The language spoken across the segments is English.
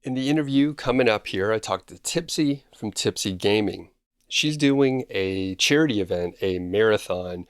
In the interview coming up here, I talked to Tipsy from Tipsi Gaming. She's doing a charity event, a marathon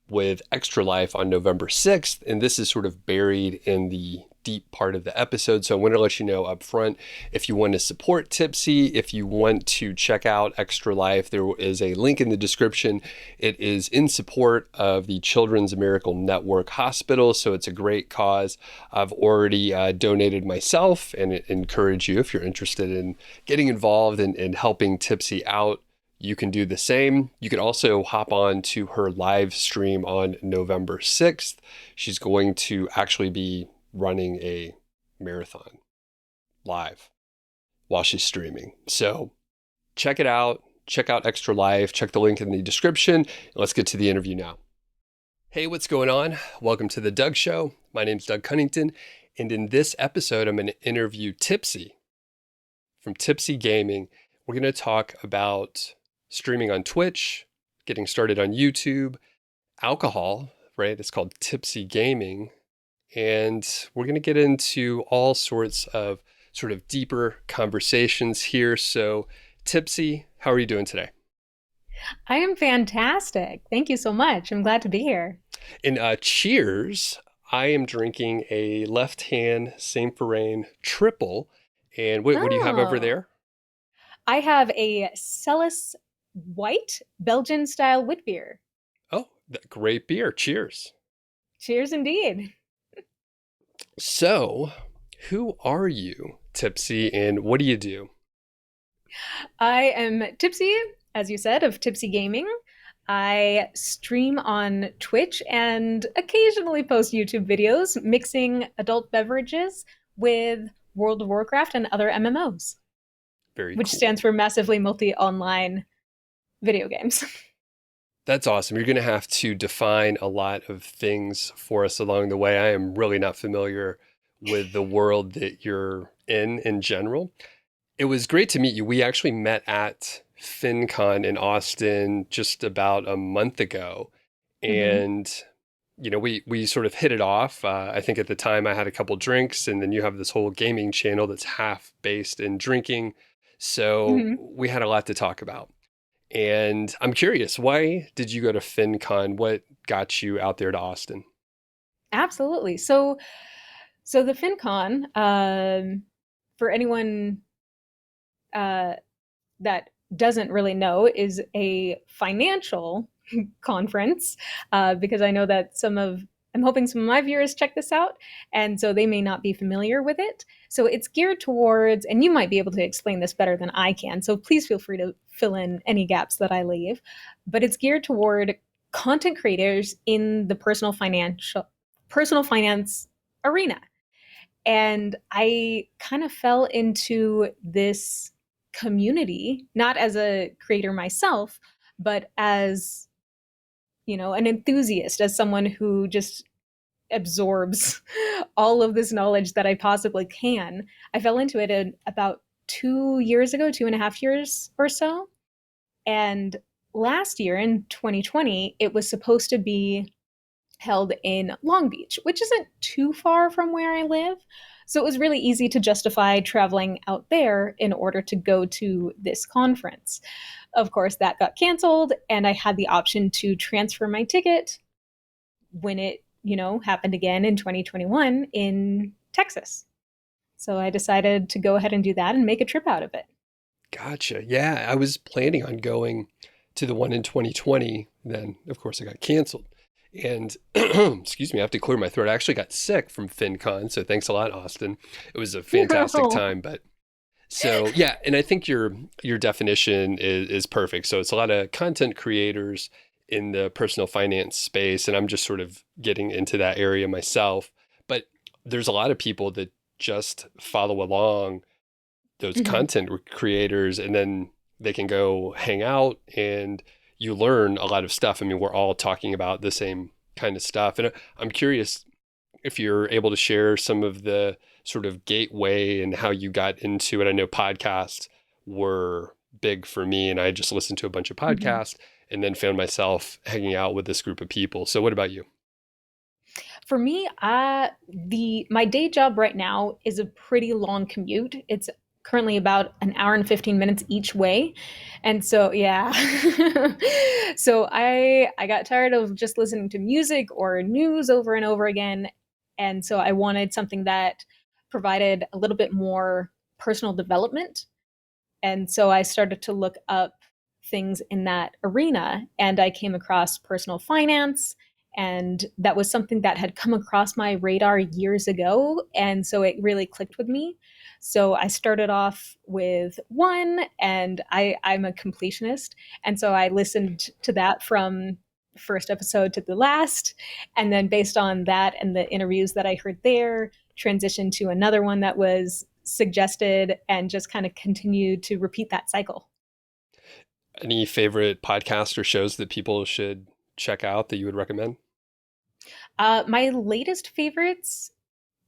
with Extra Life on November 6th, and this is sort of buried in the deep part of the episode. So I want to let you know up front, if you want to support Tipsy, if you want to check out Extra Life, there is a link in the description. It is in support of the Children's Miracle Network Hospital, so it's a great cause. I've already donated myself and encourage you, if you're interested in getting involved and helping Tipsy out, you can do the same. You can also hop on to her live stream on November 6th. She's going to actually be running a marathon live while she's streaming. So check it out. Check out Extra Life. Check the link in the description. Let's get to the interview now. Hey, what's going on? Welcome to the Doug Show. My name's Doug Cunnington. And in this episode, I'm going to interview Tipsy from Tipsi Gaming. We're going to talk about streaming on Twitch, getting started on YouTube, alcohol, right? It's called Tipsi Gaming. And we're going to get into all sorts of sort of deeper conversations here. So, Tipsy, how are you doing today? I am fantastic. Thank you so much. I'm glad to be here. And cheers. I am drinking a Left Hand Saint Rain triple. And what do you have over Oh, there? I have a Cellus White Belgian style wit beer. Oh, great beer. Cheers. Cheers indeed. So, who are you, Tipsy, and what do you do? I am Tipsy, as you said, of Tipsy Gaming. I stream on Twitch and occasionally post YouTube videos mixing adult beverages with World of Warcraft and other MMOs, Very which cool. stands for Massively Multi Online Video Games. That's awesome. You're going to have to define a lot of things for us along the way. I am really not familiar with the world that you're in general. It was great to meet you. We actually met at FinCon in Austin just about a month ago. Mhm. And, we sort of hit it off. I think at the time I had a couple drinks, and then you have this whole gaming channel that's half based in drinking. So Mhm. we had a lot to talk about. And I'm curious, why did you go to FinCon? What got you out there to Austin? Absolutely. So the FinCon, for anyone uh, that doesn't really know, is a financial conference because I know that I'm hoping some of my viewers check this out, and so they may not be familiar with it. So it's geared towards, and you might be able to explain this better than I can. So please feel free to fill in any gaps that I leave. But it's geared toward content creators in the personal finance arena. And I kind of fell into this community, not as a creator myself, but as, an enthusiast, as someone who just absorbs all of this knowledge that I possibly can. I fell into it about 2 years ago, 2.5 years or so. And last year in 2020, it was supposed to be held in Long Beach, which isn't too far from where I live. So it was really easy to justify traveling out there in order to go to this conference. Of course, that got canceled, and I had the option to transfer my ticket when it, happened again in 2021 in Texas. So I decided to go ahead and do that and make a trip out of it. Gotcha. Yeah, I was planning on going to the one in 2020. Then, of course, it got canceled. And excuse me, I have to clear my throat. I actually got sick from FinCon. So thanks a lot, Austin. It was a fantastic No. time. But so yeah, and I think your definition is perfect. So it's a lot of content creators in the personal finance space, and I'm just sort of getting into that area myself. But there's a lot of people that just follow along those Mhm. content creators, and then they can go hang out and you learn a lot of stuff. I mean, we're all talking about the same kind of stuff. And I'm curious if you're able to share some of the sort of gateway and how you got into it. I know podcasts were big for me, and I just listened to a bunch of Mhm. podcasts and then found myself hanging out with this group of people. So, what about you? For me, the my day job right now is a pretty long commute. It's currently about an hour and 15 minutes each way. And so, yeah. So I got tired of just listening to music or news over and over again. And so I wanted something that provided a little bit more personal development. And so I started to look up things in that arena, and I came across personal finance. And that was something that had come across my radar years ago. And so it really clicked with me. So I started off with one, and I'm a completionist. And so I listened to that from first episode to the last. And then based on that and the interviews that I heard there, transitioned to another one that was suggested and just kind of continued to repeat that cycle. Any favorite podcasts or shows that people should check out that you would recommend? My latest favorites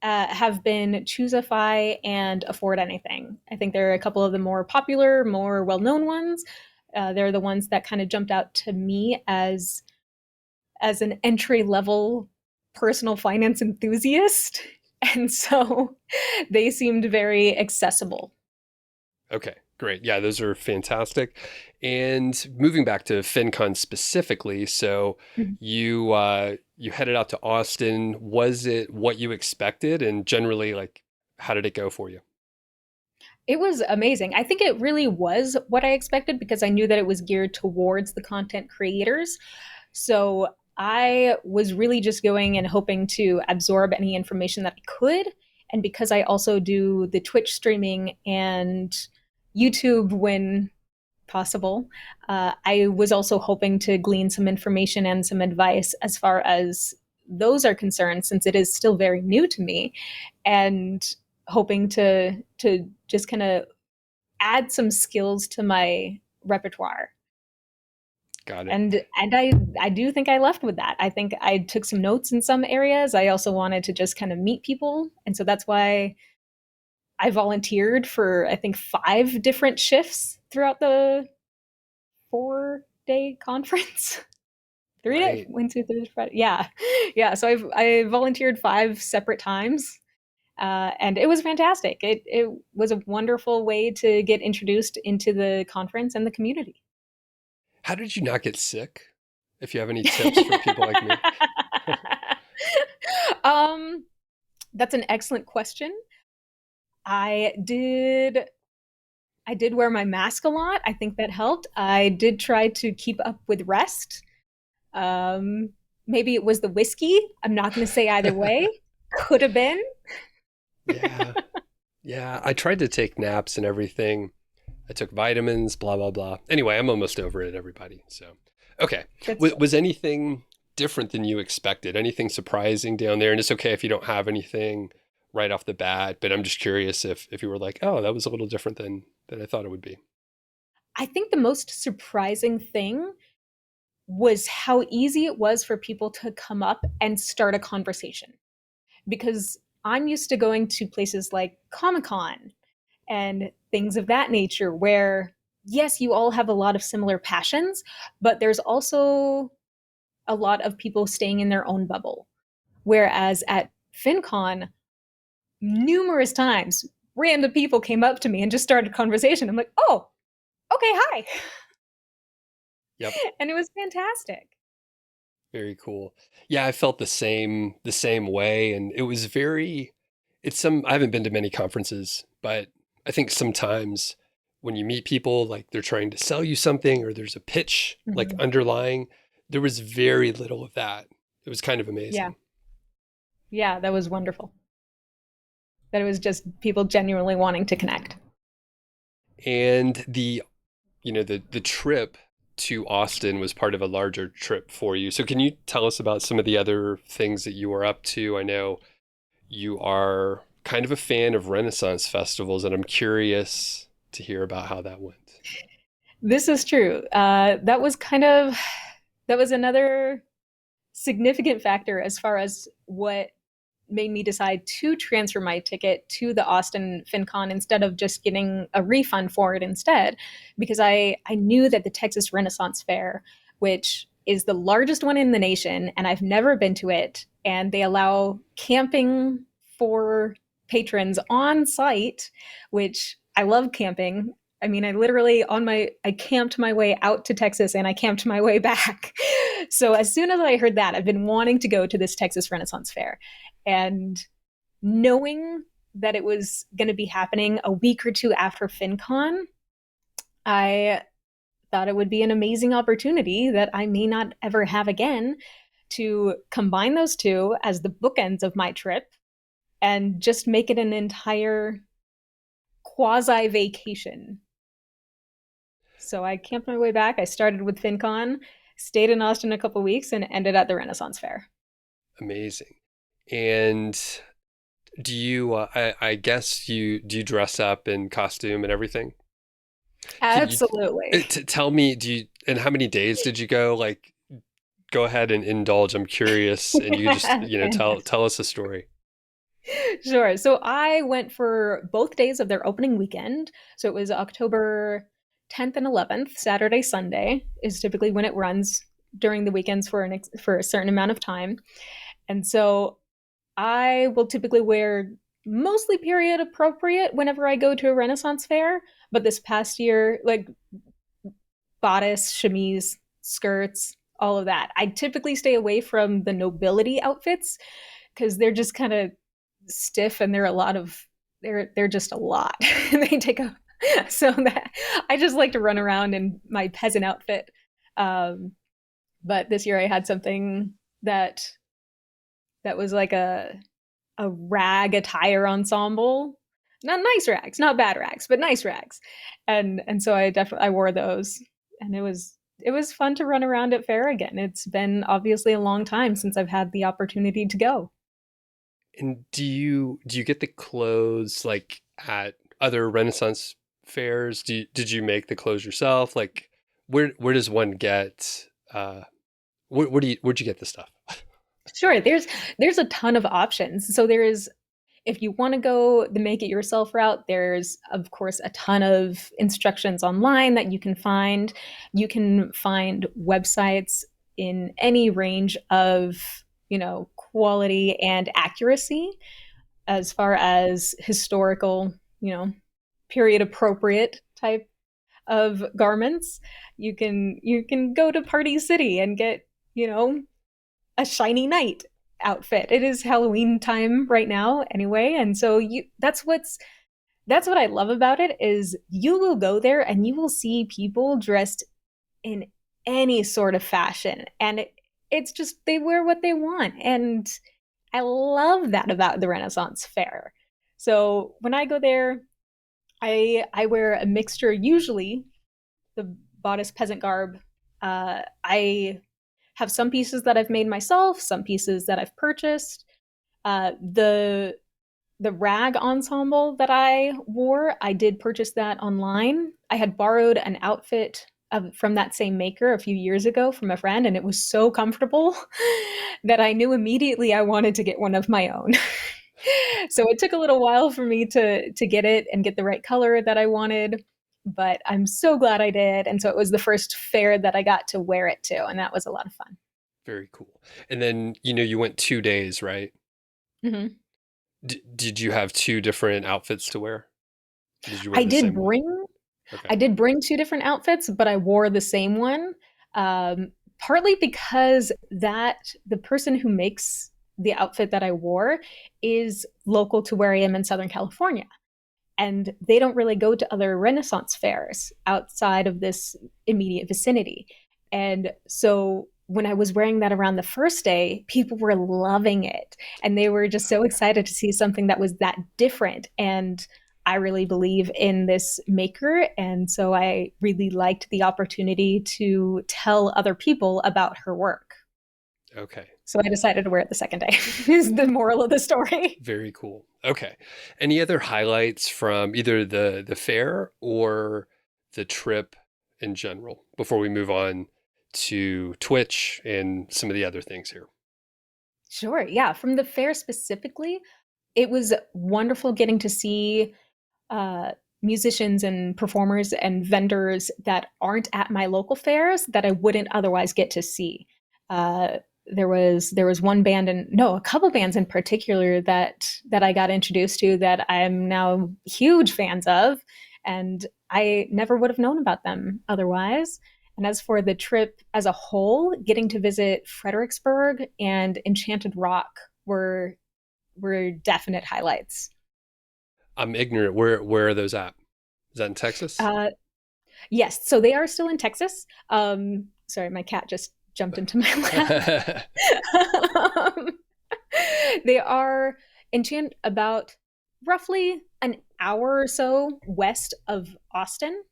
have been Choosify and Afford Anything. I think there are a couple of the more popular, more well known ones. They're the ones that kind of jumped out to me as an entry level personal finance enthusiast. And so they seemed very accessible. Okay, great. Yeah, those are fantastic. And moving back to FinCon specifically, so Mhm. you headed out to Austin. Was it what you expected? And generally, like, how did it go for you? It was amazing. I think it really was what I expected because I knew that it was geared towards the content creators. So I was really just going and hoping to absorb any information that I could. And because I also do the Twitch streaming and YouTube when possible, I was also hoping to glean some information and some advice as far as those are concerned, since it is still very new to me, and hoping to just kind of add some skills to my repertoire. Got it. And I do think I left with that. I think I took some notes in some areas. I also wanted to just kind of meet people, and so that's why I volunteered for I think 5 different shifts throughout the 4-day conference. 3 day Right. Wednesday, Thursday, Friday. Yeah, yeah. So I volunteered 5 separate times, and it was fantastic. It was a wonderful way to get introduced into the conference and the community. How did you not get sick? If you have any tips for people like me. um, that's an excellent question. I did I did wear my mask a lot. I think that helped. I did try to keep up with rest. Um, Maybe it was the whiskey. I'm not going to say either way. Could have been. Yeah. Yeah. I tried to take naps and everything. I took vitamins, blah, blah, blah. Anyway, I'm almost over it, everybody. So, okay. Good stuff. Was anything different than you expected? Anything surprising down there? And it's okay if you don't have anything right off the bat, but I'm just curious if you were like, oh, that was a little different than I thought it would be. I think the most surprising thing was how easy it was for people to come up and start a conversation. Because I'm used to going to places like Comic Con and things of that nature, where, yes, you all have a lot of similar passions, but there's also a lot of people staying in their own bubble. Whereas at FinCon, numerous times, random people came up to me and just started a conversation. I'm like, oh, okay, hi. Yep. And it was fantastic. Very cool. Yeah, I felt the same way. And it was very, it's some, I haven't been to many conferences, but I think sometimes when you meet people, like they're trying to sell you something or there's a pitch like Mhm. underlying, there was very little of that. It was kind of Yeah. amazing. Yeah, that was wonderful. That it was just people genuinely wanting to connect. And the trip to Austin was part of a larger trip for you. So can you tell us about some of the other things that you were up to? I know you are kind of a fan of Renaissance festivals, and I'm curious to hear about how that went. This is true. That was another significant factor as far as what made me decide to transfer my ticket to the Austin FinCon instead of just getting a refund for it instead, because I knew that the Texas Renaissance Fair, which is the largest one in the nation, and I've never been to it. And they allow camping for patrons on site, which I love camping. I mean, I camped my way out to Texas and I camped my way back. So as soon as I heard that, I've been wanting to go to this Texas Renaissance Fair. And knowing that it was going to be happening a week or two after FinCon, I thought it would be an amazing opportunity that I may not ever have again to combine those two as the bookends of my trip and just make it an entire quasi vacation. So I camped my way back. I started with FinCon, stayed in Austin a couple weeks, and ended at the Renaissance Fair. Amazing. And do you, I guess do you dress up in costume and everything? Can you Absolutely. tell me, and how many days did you go? Like, go ahead and indulge. I'm curious, and you just, tell us a story. Sure. So I went for both days of their opening weekend. So it was October 10th and 11th, Saturday, Sunday is typically when it runs during the weekends for a certain amount of time. And so I will typically wear mostly period appropriate whenever I go to a Renaissance fair. But this past year, like bodice, chemise, skirts, all of that. I typically stay away from the nobility outfits because they're just kind of stiff and they're just a lot. They take a so that I just like to run around in my peasant outfit. But this year I had something that was like a rag attire ensemble. Not nice rags, not bad rags, but nice rags. And so I wore those, and it was fun to run around at fair again. It's been obviously a long time since I've had the opportunity to go. And do you get the clothes like at other Renaissance fairs? Did you make the clothes yourself? Like, where does one get? Where'd you get the stuff? Sure, there's a ton of options. So there's if you want to go the make it yourself route, there's of course a ton of instructions online that you can find. You can find websites in any range of, quality and accuracy as far as historical, period appropriate type of garments. You can go to Party City and get, a shiny knight outfit. It is Halloween time right now anyway, and so that's what I love about it is you will go there and you will see people dressed in any sort of fashion, and it's just they wear what they want, and I love that about the Renaissance Fair. So when I go there, I wear a mixture, usually the bodice peasant garb. I have some pieces that I've made myself, some pieces that I've purchased. The rag ensemble that I wore, I did purchase that online. I had borrowed an outfit from that same maker a few years ago from a friend, and it was so comfortable that I knew immediately I wanted to get one of my own. So it took a little while for me to get it and get the right color that I wanted, but I'm so glad I did. And so it was the first fair that I got to wear it to, and that was a lot of fun. Very cool. And then you went 2 days, right? Hmm. Did you have two different outfits to wear? Did you wear I the did same one? bring Okay. I did bring two different outfits, but I wore the same one. Partly because the person who makes the outfit that I wore is local to where I am in Southern California. And they don't really go to other Renaissance fairs outside of this immediate vicinity. And so when I was wearing that around the first day, people were loving it. And they were just so Okay. excited to see something that was that different. And I really believe in this maker. And so I really liked the opportunity to tell other people about her work. Okay. So I decided to wear it the second day, is the moral of the story. Very cool. Okay. Any other highlights from either the fair or the trip in general before we move on to Twitch and some of the other things here? Sure. Yeah. From the fair specifically, it was wonderful getting to see uh, musicians and performers and vendors that aren't at my local fairs that I wouldn't otherwise get to see. Uh, there was one band and no, a couple bands in particular that I got introduced to that I'm now huge fans of, and I never would have known about them otherwise. And as for the trip as a whole, getting to visit Fredericksburg and Enchanted Rock were definite highlights. I'm ignorant. Where are those at? Is that in Texas? Uh, yes, so they are still in Texas. Sorry, my cat just jumped into my lap. um, they are about roughly an hour or so west of Austin.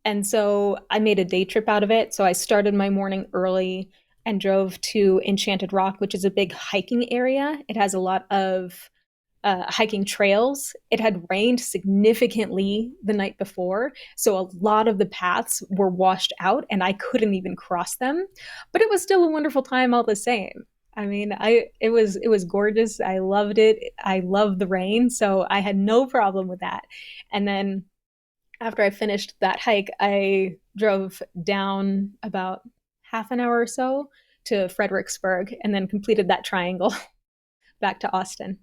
And so I made a day trip out of it. So I started my morning early and drove to Enchanted Rock, which is a big hiking area. It has a lot of hiking trails. It had rained significantly the night before, so a lot of the paths were washed out, and I couldn't even cross them. But it was still a wonderful time all the same. I mean, it was gorgeous. I loved it. I loved the rain, so I had no problem with that. And then after I finished that hike, I drove down about half an hour or so to Fredericksburg, and then completed that triangle back to Austin.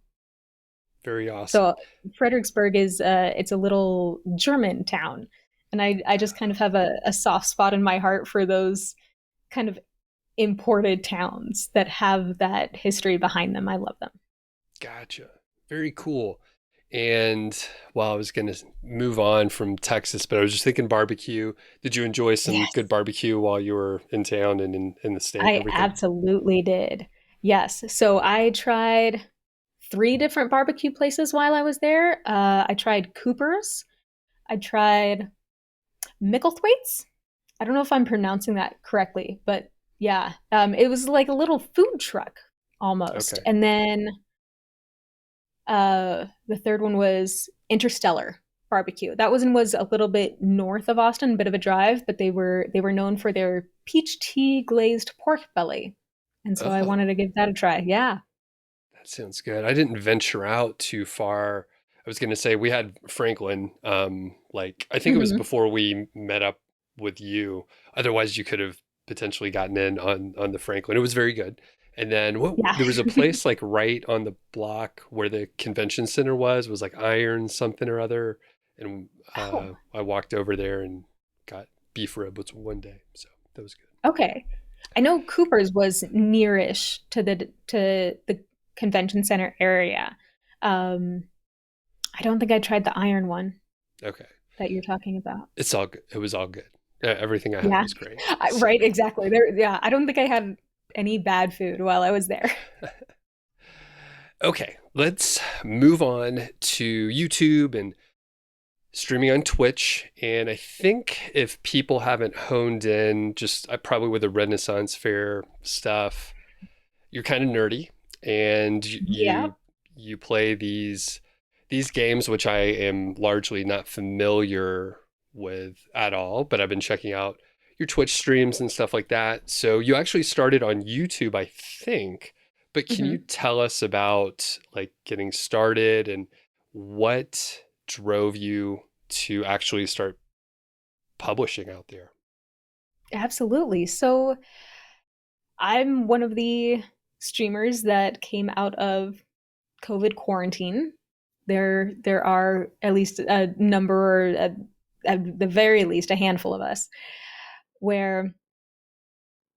Very awesome. So Fredericksburg is it's a little German town, and I just kind of have a soft spot in my heart for those kind of imported towns that have that history behind them. I love them. Gotcha. Very cool. And well, I was going to move on from Texas, but I was just thinking barbecue. Did you enjoy some Yes, good barbecue while you were in town and in the state and I everything? absolutely did. Yes, so I tried three different barbecue places while I was there. I tried Cooper's. I tried Micklethwaite's. I don't know if I'm pronouncing that correctly, but yeah, it was like a little food truck almost. Okay. And then the third one was Interstellar Barbecue. That was a little bit north of Austin, a bit of a drive, but they were known for their peach tea glazed pork belly, and so I Oh, wanted to give that a try. Yeah. that sounds good. I didn't venture out too far. I was going to say we had Franklin, like I think it was Hmm. before we met up with you. Otherwise, you could have potentially gotten in on the Franklin. It was very good. And then what Yeah. there was a place like right on the block where the convention center was like Iron something or other. And Oh, I walked over there and got beef ribs one day. So that was good. okay. I know Cooper's was nearish to the convention center area. Um, I don't think I tried the iron one Okay. that you're talking about. It's all good. It was all good. Everything I had Yeah, was great. So. right, exactly. There, yeah, I don't think I had any bad food while I was there. Okay, let's move on to YouTube and streaming on Twitch. And I think if people haven't honed in, just probably with the Renaissance Fair stuff, you're kind of nerdy, and Yeah. you play these games, which I am largely not familiar with at all. But I've been checking out your Twitch streams and stuff like that. So you actually started on YouTube, I think. But can you Hmm. tell us about like getting started and what drove you to actually start publishing out there? Absolutely. So I'm one of the streamers that came out of COVID quarantine. There are at least a number, or at the very least, a handful of us where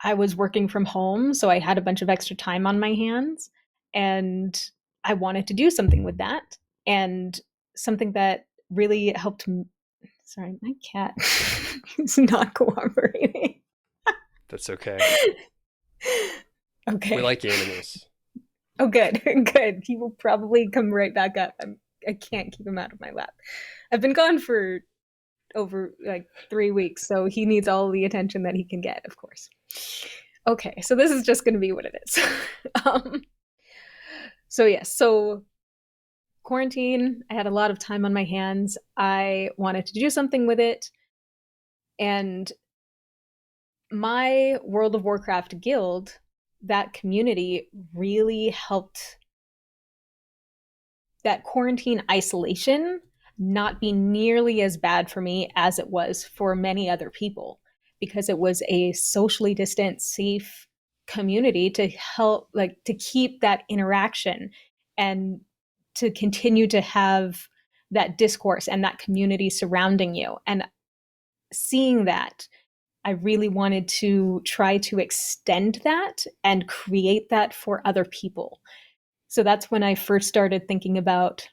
I was working from home, so I had a bunch of extra time on my hands, and I wanted to do something with that. And something that really helped me. Sorry, my cat is not cooperating. That's okay. We Okay. like animals. Oh, good, good. He will probably come right back up. I can't keep him out of my lap. I've been gone for over like 3 weeks, so he needs all the attention that he can get, of course. Okay, so this is just going to be what it is. um, so yes, so quarantine. I had a lot of time on my hands. I wanted to do something with it, and my World of Warcraft guild, that community really helped. That quarantine isolation not be nearly as bad for me as it was for many other people, because it was a socially distant, safe community to help, like, to keep that interaction and to continue to have that discourse and that community surrounding you. And seeing that, I really wanted to try to extend that and create that for other people. So that's when I first started thinking about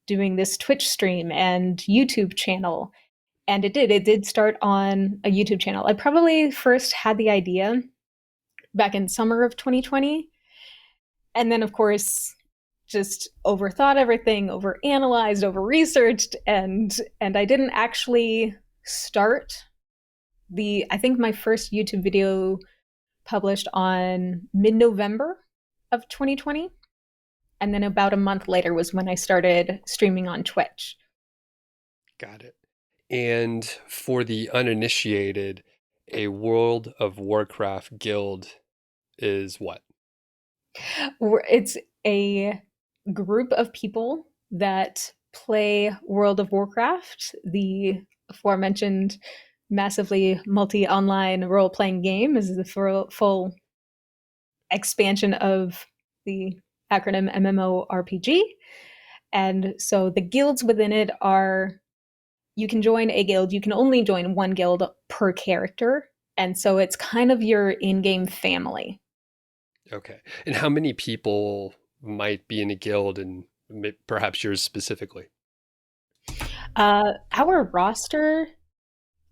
doing this Twitch stream and YouTube channel. And it did start on a YouTube channel. I probably first had the idea back in summer of 2020. And then, of course, just overthought everything, overanalyzed, over-researched, and I didn't actually start I think my first YouTube video published on mid-November of 2020. And then about a month later was when I started streaming on Twitch. Got it. And for the uninitiated, a World of Warcraft guild is what? It's a group of people that play World of Warcraft, the aforementioned massively multi-online role-playing game. Is the full expansion of the acronym MMORPG. And so the guilds within it are, you can join a guild, you can only join one guild per character. And so it's kind of your in-game family. Okay. And how many people might be in a guild, and perhaps yours specifically? Our roster,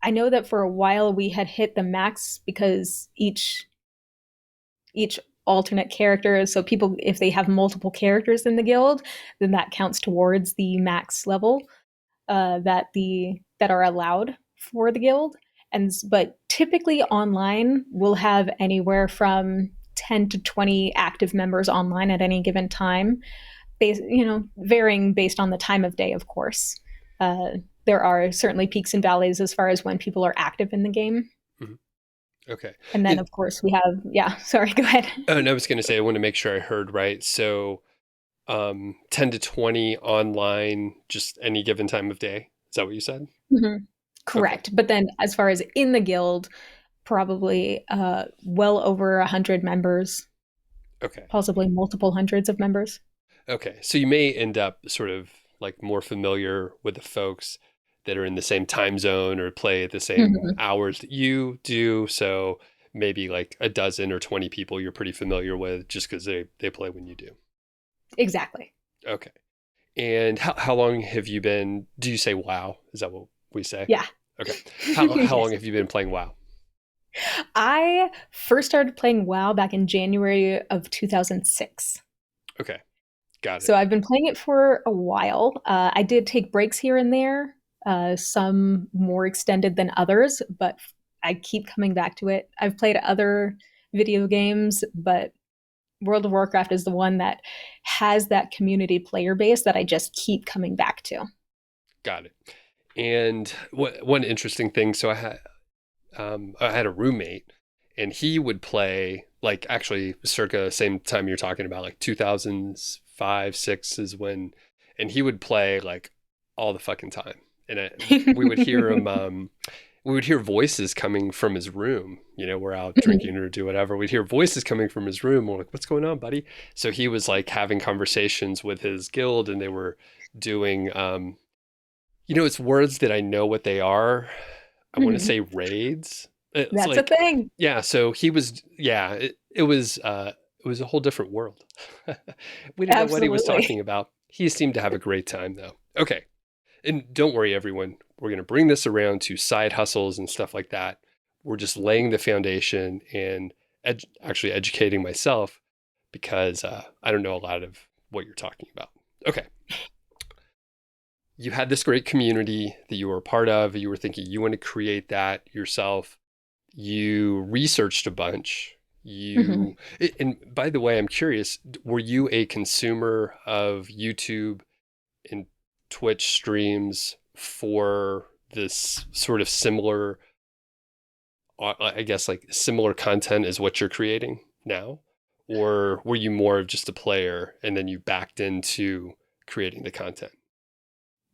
I know that for a while we had hit the max because each alternate character, so people, if they have multiple characters in the guild, then that counts towards the max level that are allowed for the guild. But typically online we'll have anywhere from 10 to 20 active members online at any given time, varying based on the time of day, of course. There are certainly peaks and valleys as far as when people are active in the game. Mm-hmm. Okay. And then, of course, we have, sorry, go ahead. Oh, no, I was going to say, I want to make sure I heard right. So 10 to 20 online, just any given time of day. Is that what you said? Mm-hmm. Correct. Okay. But then as far as in the guild, probably well over 100 members. Okay. Possibly multiple hundreds of members. Okay. So you may end up sort of like more familiar with the folks that are in the same time zone or play at the same hours that you do. So maybe like a dozen or 20 people you're pretty familiar with just because they play when you do. Exactly. Okay. And how long have you been, do you say WoW? Is that what we say? Yeah. Okay. How long have you been playing WoW? I first started playing WoW back in January of 2006. Okay. Got it. So I've been playing it for a while. I did take breaks here and there, some more extended than others, but I keep coming back to it. I've played other video games, but World of Warcraft is the one that has that community player base that I just keep coming back to. Got it. And one interesting thing, so I had a roommate, and he would play, like, actually circa same time you're talking about, like 2005, 6 is when, and he would play like all the fucking time. And we would hear him, we would hear voices coming from his room. We're out drinking or do whatever. We'd hear voices coming from his room. We're like, what's going on, buddy? So he was like having conversations with his guild, and they were doing, it's words that I know what they are. I want to say raids. That's like, a thing. Yeah. So he was, it was a whole different world. We didn't know what he was talking about. He seemed to have a great time though. Okay. And don't worry, everyone. We're going to bring this around to side hustles and stuff like that. We're just laying the foundation and actually educating myself because I don't know a lot of what you're talking about. Okay. You had this great community that you were a part of. You were thinking you want to create that yourself. You researched a bunch. And by the way, I'm curious, were you a consumer of YouTube and Twitch streams for this sort of similar, I guess, like similar content as what you're creating now? Or were you more of just a player and then you backed into creating the content?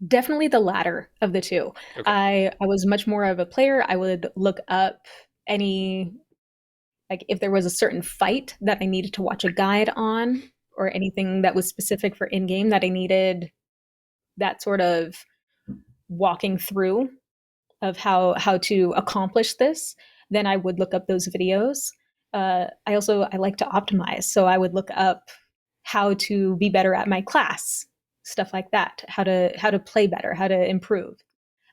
Definitely the latter of the two. Okay. I was much more of a player. I would look up any, like if there was a certain fight that I needed to watch a guide on, or anything that was specific for in game that I needed that sort of walking through of how to accomplish this, then I would look up those videos. I like to optimize, so I would look up how to be better at my class, stuff like that, how to play better, how to improve.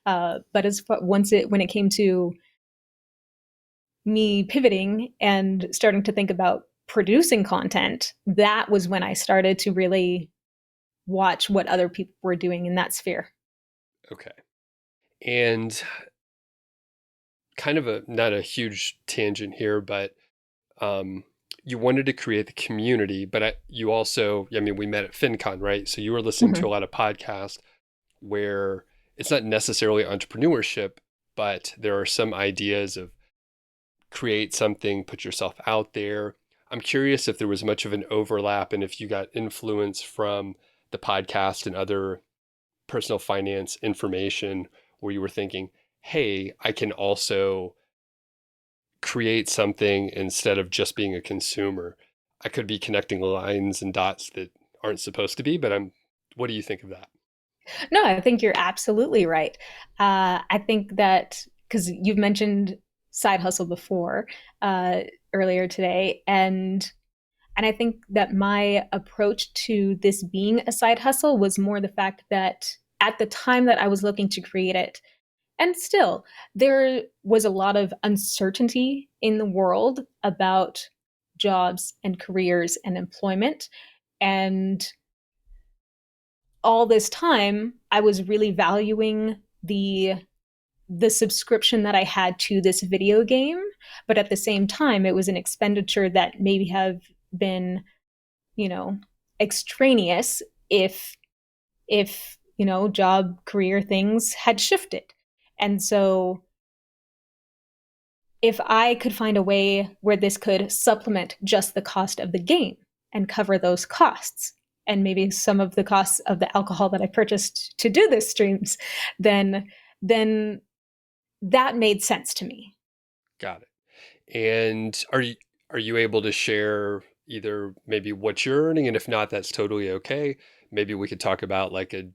But as far, once it when it came to me pivoting and starting to think about producing content, that was when I started to really watch what other people were doing in that sphere. Okay. And kind of a not a huge tangent here, but um, you wanted to create the community, but you also, I mean, we met at FinCon, right? So you were listening to a Mhm. lot of podcasts where it's not necessarily entrepreneurship, but there are some ideas of create something, put yourself out there. I'm curious if there was much of an overlap and if you got influence from the podcast and other personal finance information where you were thinking, hey, I can also create something instead of just being a consumer. I could be connecting lines and dots that aren't supposed to be, but what do you think of that? No, I think you're absolutely right. I think that because you've mentioned side hustle before, uh, earlier today, and I think that my approach to this being a side hustle was more the fact that at the time that I was looking to create it, and still, there was a lot of uncertainty in the world about jobs and careers and employment. And all this time, I was really valuing the subscription that I had to this video game, but at the same time, it was an expenditure that maybe have been, you know, extraneous if job career things had shifted. And so if I could find a way where this could supplement just the cost of the game and cover those costs, and maybe some of the costs of the alcohol that I purchased to do this streams, then that made sense to me. Got it. And are you able to share either maybe what you're earning, and if not, that's totally okay. Maybe we could talk about like a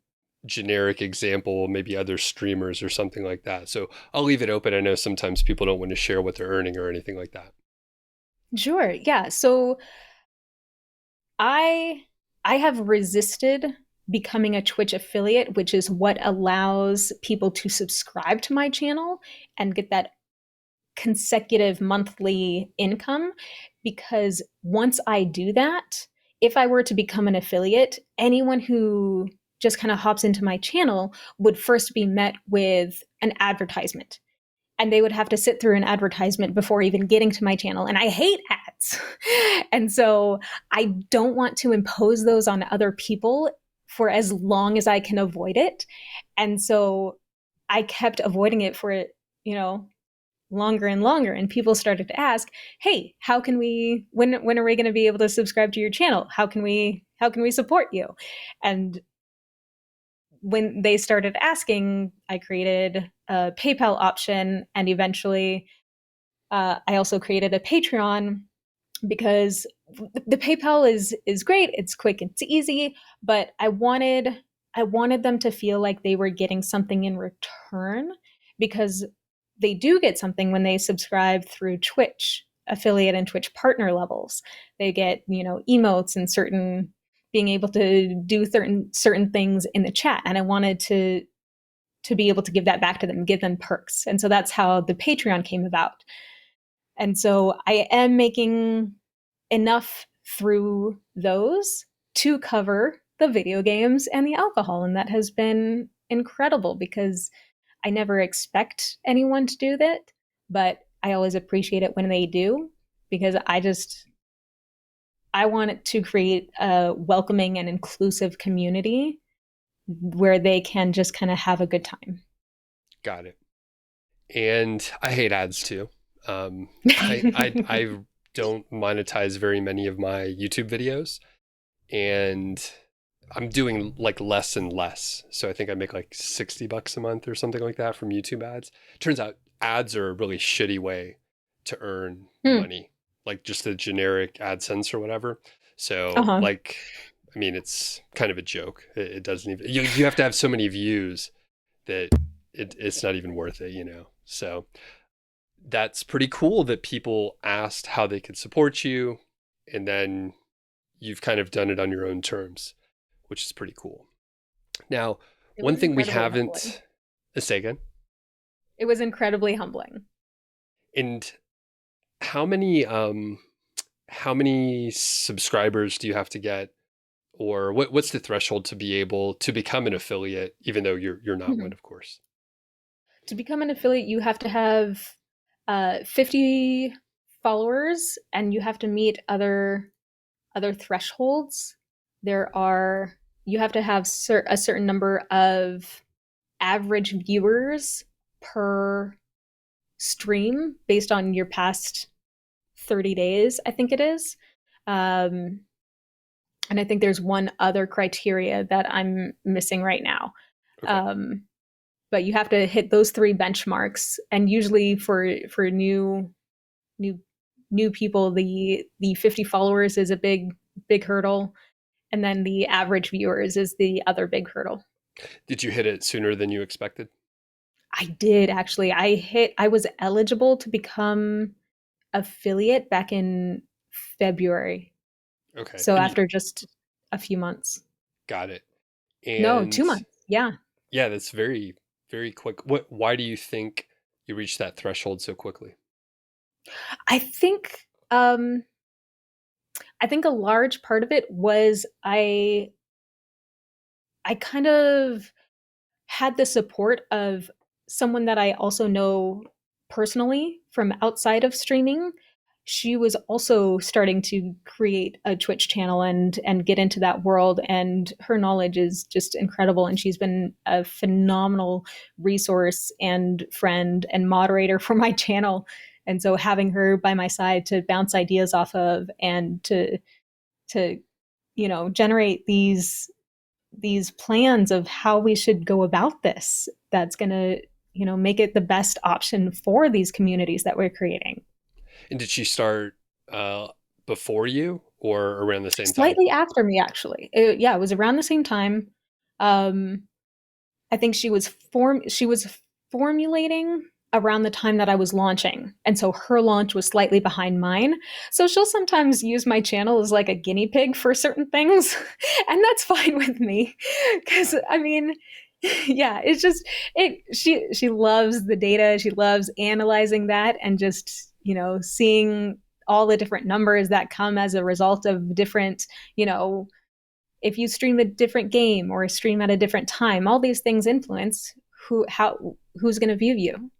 generic example, maybe other streamers or something like that. So I'll leave it open. I know sometimes people don't want to share what they're earning or anything like that. Sure, yeah. So I I have resisted becoming a Twitch affiliate, which is what allows people to subscribe to my channel and get that consecutive monthly income, because once I do that, if I were to become an affiliate, anyone who just kind of hops into my channel would first be met with an advertisement, and they would have to sit through an advertisement before even getting to my channel. And I hate ads. And so I don't want to impose those on other people for as long as I can avoid it. And so I kept avoiding it for, you know, longer and longer, and people started to ask, hey, how can we when are we going to be able to subscribe to your channel? How can we support you? And when they started asking, I created a PayPal option, and eventually I also created a Patreon, because the PayPal is great, it's quick, it's easy, but I wanted them to feel like they were getting something in return, because they do get something when they subscribe through Twitch affiliate and Twitch partner levels. They get, emotes and certain being able to do certain things in the chat, and I wanted to be able to give that back to them, give them perks. And so that's how the Patreon came about. And so I am making enough through those to cover the video games and the alcohol. And that has been incredible, because I never expect anyone to do that, but I always appreciate it when they do, because I want it to create a welcoming and inclusive community where they can just kind of have a good time. Got it. And I hate ads too. I don't monetize very many of my YouTube videos, and I'm doing like less and less. So I think I make like $60 a month or something like that from YouTube ads. Turns out ads are a really shitty way to earn Hmm. money, like just a generic AdSense or whatever. So Uh-huh. like, I mean, it's kind of a joke. It doesn't even, you have to have so many views that it's not even worth it, you know? So that's pretty cool that people asked how they could support you. And then you've kind of done it on your own terms, which is pretty cool. Now, It one was thing we incredibly humbling. haven't, say again, It was incredibly humbling. and how many subscribers do you have to get, or what's the threshold to be able to become an affiliate, even though you're not one, Mhm. of course? To become an affiliate, you have to have 50 followers, and you have to meet other thresholds. There are You have to have a certain number of average viewers per stream based on your past 30 days, I think it is. Um, and I think there's one other criteria that I'm missing right now. Okay. Um, but you have to hit those three benchmarks, and usually for new new people, the 50 followers is a big hurdle, and then the average viewers is the other big hurdle. Did you hit it sooner than you expected? I did actually. I was eligible to become affiliate back in February. Okay. So And you after just a few months. got it. No, And 2 months. Yeah. yeah, that's very, very quick. Why do you think you reached that threshold so quickly? I think I think a large part of it was I kind of had the support of someone that I also know personally from outside of streaming. She was also starting to create a Twitch channel and get into that world, and her knowledge is just incredible, and she's been a phenomenal resource and friend and moderator for my channel. And so having her by my side to bounce ideas off of and to generate these plans of how we should go about this, that's going to make it the best option for these communities that we're creating. And did she start uh, before you or around the same time? Slightly after me, actually. Yeah, it was around the same time. um I think she was formulating around the time that I was launching. And so her launch was slightly behind mine. So she'll sometimes use my channel as like a guinea pig for certain things. And that's fine with me. Cause Got it. I mean, yeah, it's just she loves the data. She loves analyzing that and just, seeing all the different numbers that come as a result of different, you know, if you stream a different game or stream at a different time, all these things influence who's going to view you.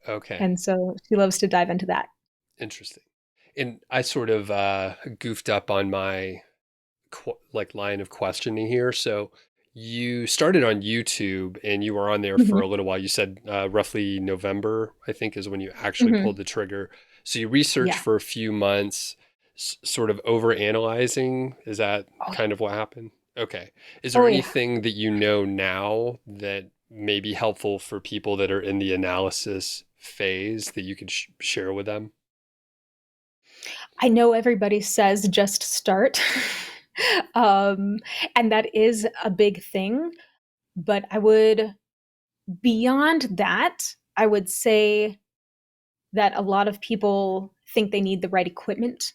Okay. And so she loves to dive into that. Interesting. And I sort of goofed up on my like line of questioning here. So you started on YouTube and you were on there for Mm-hmm. a little while. You said roughly November, I think, is when you actually Mm-hmm. pulled the trigger. So you researched Yeah. for a few months, sort of over analyzing. Is that Oh kind yeah. of what happened? Okay. Is there Oh yeah. anything that you know now that may be helpful for people that are in the analysis phase that you could share with them? I know everybody says just start. um, and that is a big thing. But beyond that, I would say that a lot of people think they need the right equipment.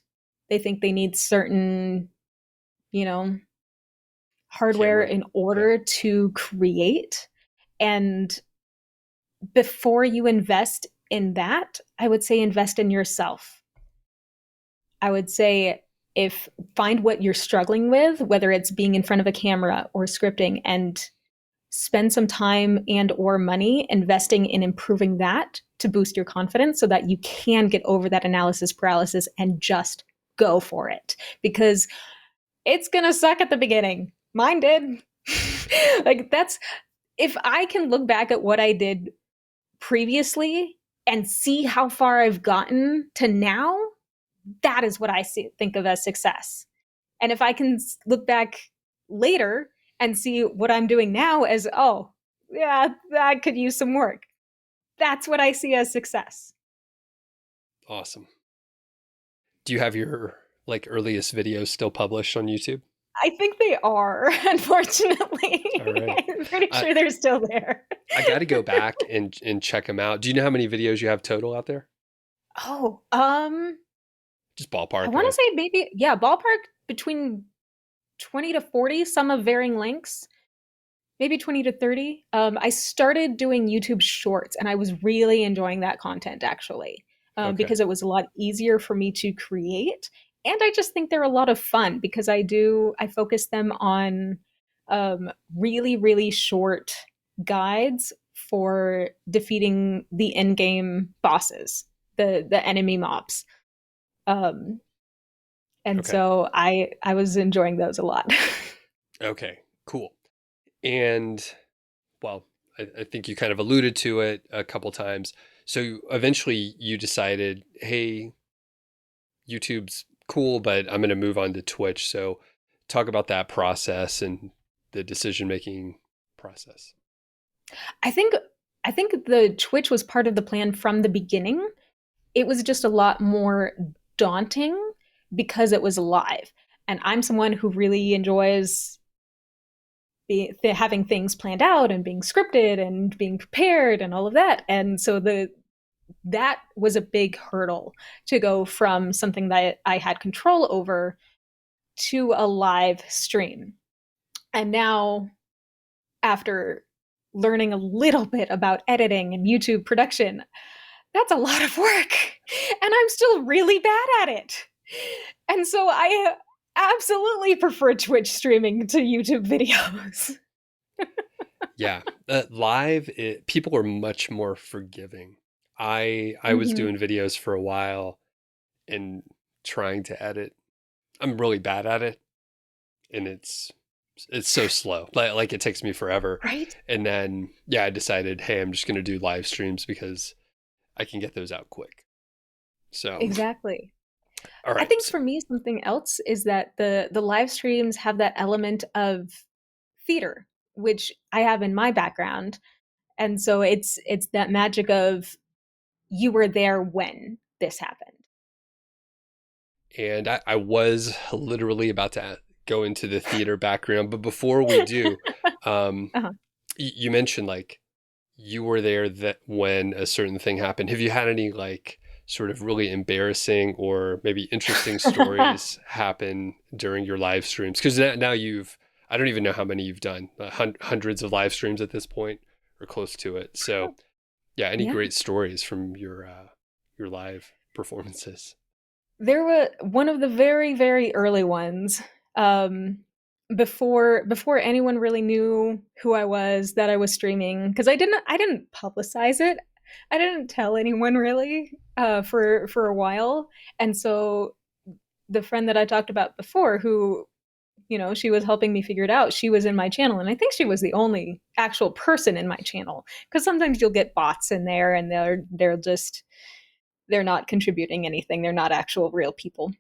They think they need certain, you know, hardware Camera. in Yeah. order to create. And before you invest in that, I would say invest in yourself. I would say if find what you're struggling with, whether it's being in front of a camera or scripting, and spend some time and or money investing in improving that to boost your confidence so that you can get over that analysis paralysis and just go for it, because it's going to suck at the beginning. Mine did. Like that's if I can look back at what I did previously and see how far I've gotten to now, that is what think of as success. And if I can look back later and see what I'm doing now as, oh, yeah, that could use some work. That's what I see as success. Awesome. Do you have your like earliest videos still published on YouTube? I think they are, unfortunately. All right. I'm pretty I, sure they're still there. I got to go back and check them out. Do you know how many videos you have total out there? Oh, Just I ballpark, want to right? say maybe, yeah, ballpark between 20 to 40, some of varying lengths, maybe 20 to 30. I started doing YouTube shorts and I was really enjoying that content actually, Okay. because it was a lot easier for me to create. And I just think they're a lot of fun because I focus them on really, really short guides for defeating the in-game bosses, the enemy mobs. Um, and Okay. so I was enjoying those a lot. Okay. Cool. And well, I think you kind of alluded to it a couple times. So eventually you decided, hey, YouTube's cool, but I'm going to move on to Twitch. So talk about that process and the decision making process. I think I think the Twitch was part of the plan from the beginning. It was just a lot more daunting because it was live. And I'm someone who really enjoys having things planned out and being scripted and being prepared and all of that. And so that was a big hurdle to go from something that I had control over to a live stream. And now, after learning a little bit about editing and YouTube production, that's a lot of work. And I'm still really bad at it. And so I absolutely prefer Twitch streaming to YouTube videos. Yeah, live, people are much more forgiving. I was Mm-hmm. doing videos for a while and trying to edit. I'm really bad at it, and it's so slow. Like it takes me forever. Right? And then yeah, I decided, hey, I'm just going to do live streams because I can get those out quick. So, Exactly. all I right. think So, for me, something else is that the live streams have that element of theater, which I have in my background. And so it's that magic of you were there when this happened. and I was literally about to go into the theater background, but before we do, um, Uh-huh. you mentioned like you were there that when a certain thing happened. Have you had any like sort of really embarrassing or maybe interesting stories happen during your live streams? Because now you've, I don't even know how many you've done, hundreds of live streams at this point or close to it. So yeah, any Yeah. great stories from your live performances? There was one of the very, very early ones, um, before anyone really knew who I was, that I was streaming, because I didn't publicize it. I didn't tell anyone really, for a while. And so the friend that I talked about before, who, she was helping me figure it out, she was in my channel, and I think she was the only actual person in my channel, because sometimes you'll get bots in there and they're not contributing anything. They're not actual real people.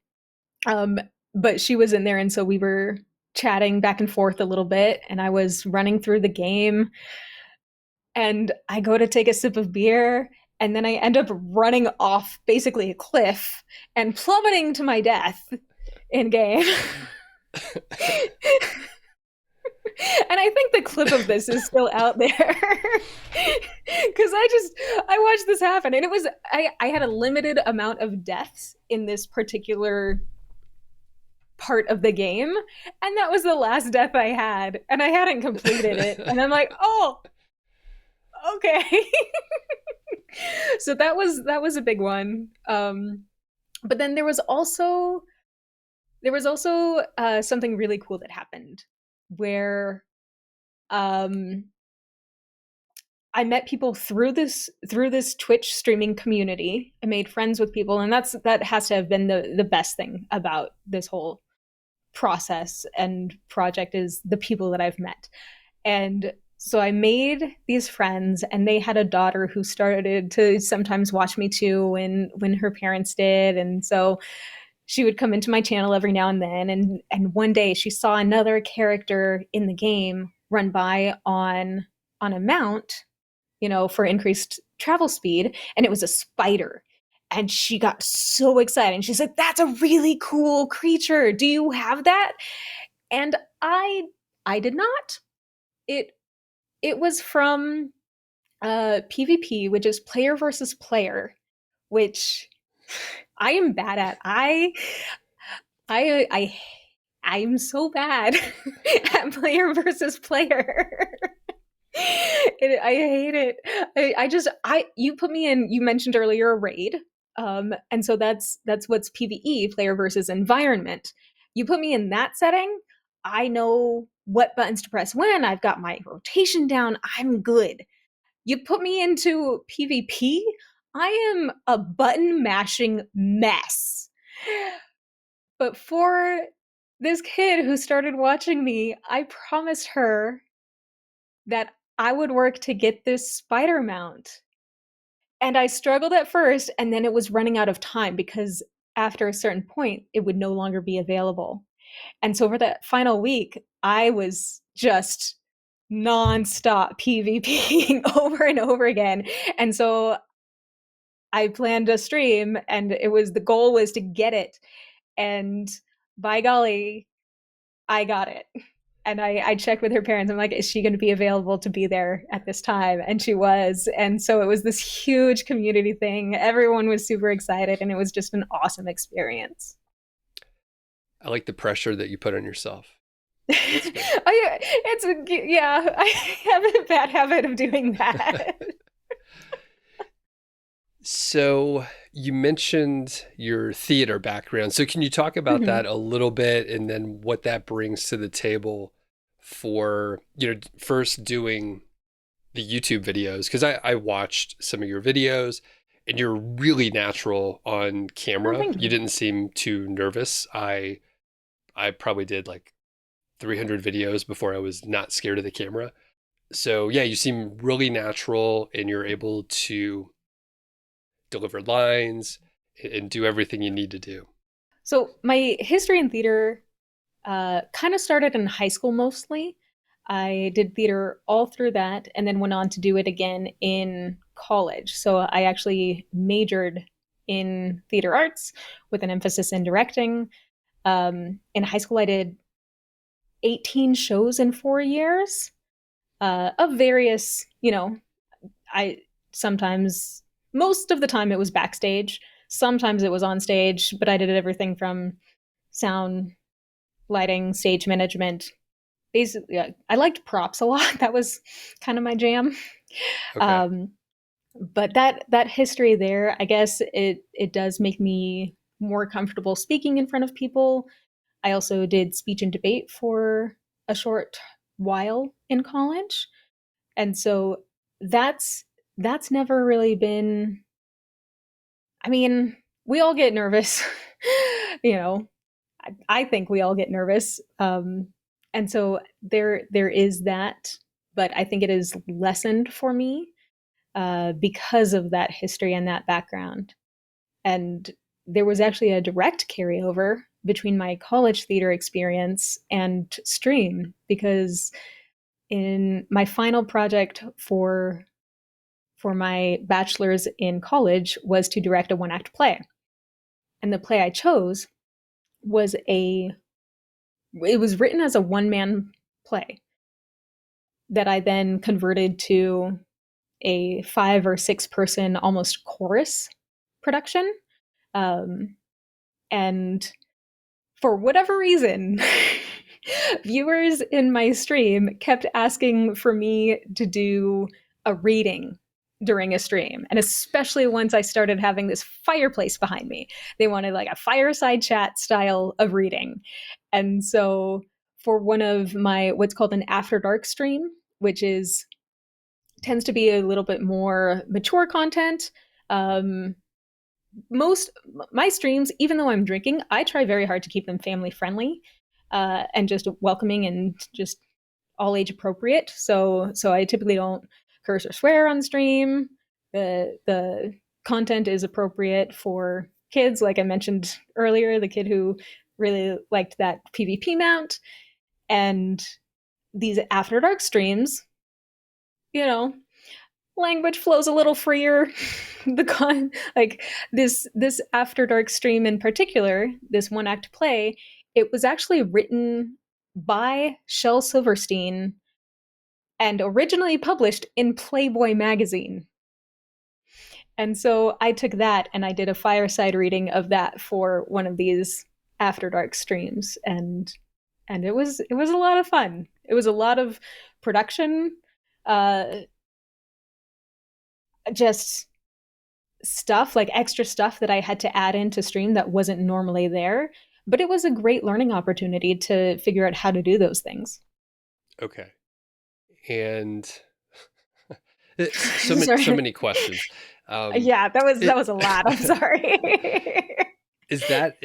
Um, but she was in there, and so we were chatting back and forth a little bit, and I was running through the game, and I go to take a sip of beer, and then I end up running off basically a cliff and plummeting to my death in game. And I think the clip of this is still out there because I watched this happen, and I had a limited amount of deaths in this particular part of the game, and that was the last death I had, and I hadn't completed it, and I'm like, oh, okay. So that was a big one. But then there was also something really cool that happened where um I met people through this Twitch streaming community. I made friends with people, and that has to have been the best thing about this whole process and project, is the people that I've met. And so I made these friends, and they had a daughter who started to sometimes watch me too when her parents did. And so she would come into my channel every now and then, and one day she saw another character in the game run by on a mount, for increased travel speed, and it was a spider. And she got so excited. And she's like, "That's a really cool creature. Do you have that?" And I did not. It it was from PvP, which is player versus player, which I am bad at. I I'm so bad at player versus player. I hate it. I you put me in. You mentioned earlier a raid, and so that's what's PVE, player versus environment. You put me in that setting, I know what buttons to press when. I've got my rotation down. I'm good. You put me into PvP, I am a button mashing mess. But for this kid who started watching me, I promised her that I would work to get this spider mount. And I struggled at first, and then it was running out of time because after a certain point, it would no longer be available. And so for that final week, I was just nonstop PvPing over and over again. And so I planned a stream, and the goal was to get it. And by golly, I got it. And I checked with her parents. I'm like, is she going to be available to be there at this time? And she was. And so it was this huge community thing. Everyone was super excited, and it was just an awesome experience. I like the pressure that you put on yourself. Yeah, I have a bad habit of doing that. So you mentioned your theater background. So can you talk about that a little bit, and then what that brings to the table for, first doing the YouTube videos? Because I watched some of your videos, and you're really natural on camera. Oh, thank you. You didn't seem too nervous. I probably did like 300 videos before I was not scared of the camera. So yeah, you seem really natural, and you're able to deliver lines and do everything you need to do. So my history in theater kind of started in high school mostly. I did theater all through that, and then went on to do it again in college. So I actually majored in theater arts with an emphasis in directing. In high school, I did 18 shows in 4 years of various, I sometimes, most of the time it was backstage. Sometimes it was on stage, but I did everything from sound, lighting, stage management. Basically, I liked props a lot. That was kind of my jam. Okay. But that history there, I guess it does make me more comfortable speaking in front of people. I also did speech and debate for a short while in college. And so that's that's never really been, I mean, we all get nervous. you know, I think we all get nervous. And so there is that, but I think it is lessened for me because of that history and that background. And there was actually a direct carryover between my college theater experience and stream, because in my final project for my bachelor's in college was to direct a one act play. And the play I chose was it was written as a one man play that I then converted to a 5 or 6 person almost chorus production. Um, and for whatever reason, viewers in my stream kept asking for me to do a reading during a stream. And especially once I started having this fireplace behind me, they wanted like a fireside chat style of reading. And so for one of my what's called an after dark stream, which is tends to be a little bit more mature content, most my streams, even though I'm drinking, I try very hard to keep them family friendly and just welcoming and just all age appropriate. So I typically don't curse or swear on stream. The content is appropriate for kids, like I mentioned earlier, the kid who really liked that PvP mount. And these After Dark streams, you know, language flows a little freer. Like this After Dark stream in particular, this one act play, it was actually written by Shel Silverstein and originally published in Playboy magazine. And so I took that and I did a fireside reading of that for one of these After Dark streams, and it was a lot of fun. It was a lot of production, uh, just stuff like extra stuff that I had to add into stream that wasn't normally there. But it was a great learning opportunity to figure out how to do those things. Okay. And so many questions. Yeah, that was a lot. I'm sorry. Is that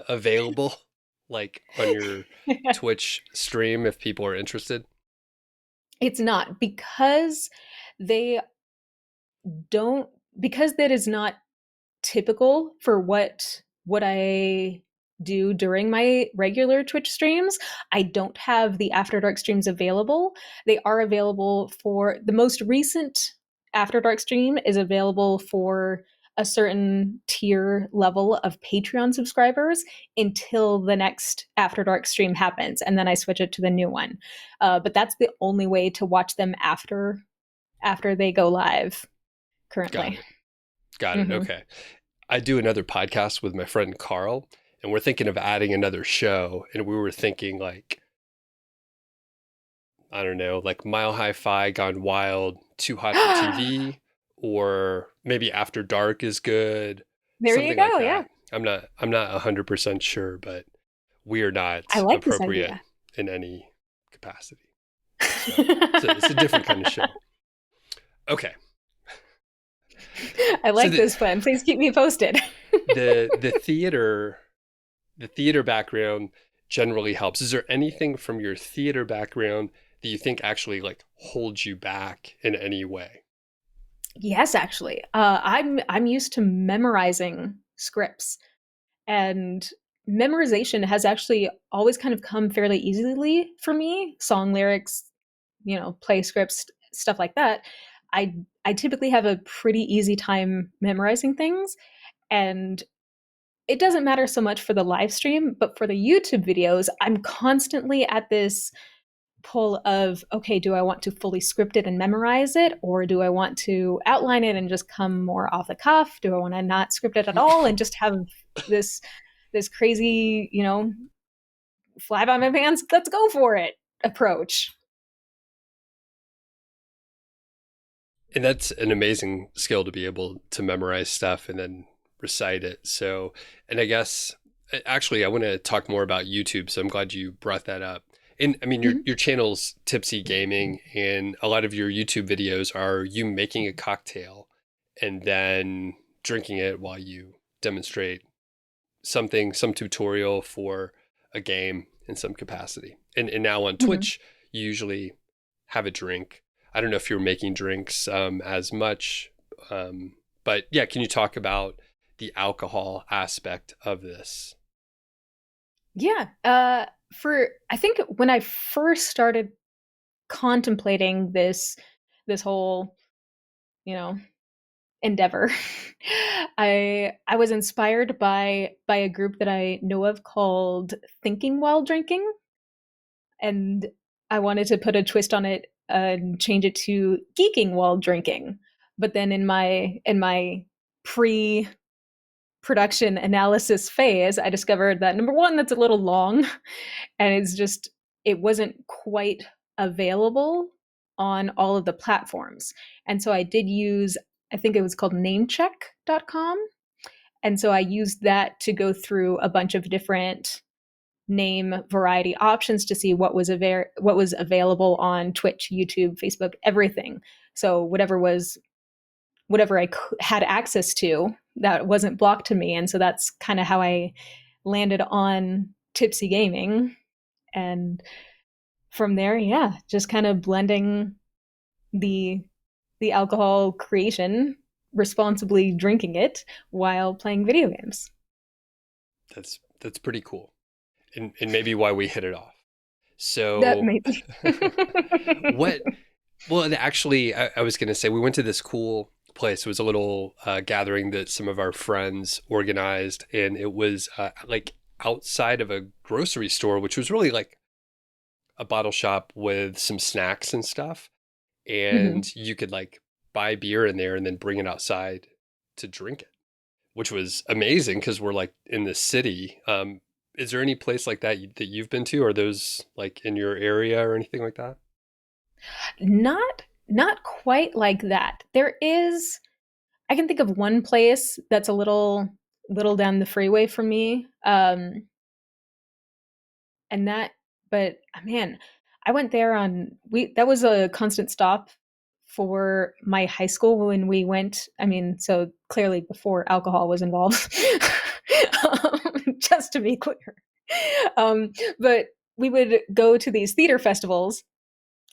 available like on your Twitch stream if people are interested? It's not they don't because that is not typical for what I do during my regular Twitch streams. I don't have the After Dark streams available. They are available for the most recent After Dark stream is available for a certain tier level of Patreon subscribers until the next After Dark stream happens, and then I switch it to the new one. But that's the only way to watch them after they go live Got currently. it. Got it. Mm-hmm. Okay. I do another podcast with my friend Carl, and we're thinking of adding another show. And we were thinking, like, I don't know, like Mile High Fi gone wild, Too Hot for TV, or maybe After Dark is good, There you something like go. Yeah. that. I'm not 100% sure, but we are I not like this appropriate idea. in any capacity. So it's a different kind of show. Okay. I like So this plan. Please keep me posted. the theater background generally helps. Is there anything from your theater background that you think actually like holds you back in any way? Yes, actually. I'm used to memorizing scripts, and memorization has actually always kind of come fairly easily for me. Song lyrics, play scripts, stuff like that. I typically have a pretty easy time memorizing things, and it doesn't matter so much for the live stream, but for the YouTube videos, I'm constantly at this pull of, okay, do I want to fully script it and memorize it, or do I want to outline it and just come more off the cuff? Do I want to not script it at all and just have this crazy, fly by my pants, let's go for it approach? And that's an amazing skill to be able to memorize stuff and then recite it. So, and I guess actually I want to talk more about YouTube, so I'm glad you brought that up. And I mean, your channel's Tipsy Gaming, and a lot of your YouTube videos are you making a cocktail and then drinking it while you demonstrate some tutorial for a game in some capacity. And now on Twitch, you usually have a drink. I don't know if you're making drinks as much, but yeah, can you talk about the alcohol aspect of this? Yeah. I think when I first started contemplating this whole, endeavor, I was inspired by a group that I know of called Thinking While Drinking, and I wanted to put a twist on it and change it to Geeking While Drinking. But then in my pre production analysis phase, I discovered that number one, that's a little long, and it wasn't quite available on all of the platforms. And so I did use, I think it was called namecheck.com. And so I used that to go through a bunch of different name variety options to see what was available on Twitch, YouTube, Facebook, everything. So whatever I had access to that wasn't blocked to me. And so that's kind of how I landed on Tipsy Gaming. And from there, yeah, just kind of blending the alcohol creation responsibly drinking it while playing video games. That's pretty cool, and maybe why we hit it off. That So, may be. what? Well, and actually, I was going to say we went to this cool place. It was a little gathering that some of our friends organized, and it was like outside of a grocery store, which was really like a bottle shop with some snacks and stuff. Mhm. And you could like buy beer in there and then bring it outside to drink it, which was amazing because we're like in the city. Is there any place like that that you've been to? Are those like in your area or anything like that? Not quite like that. There is, I can think of one place that's a little down the freeway from me. And that, but man, I went there on we that was a constant stop for my high school when we went. I mean, so clearly before alcohol was involved. Just to be clear. Um, but we would go to these theater festivals,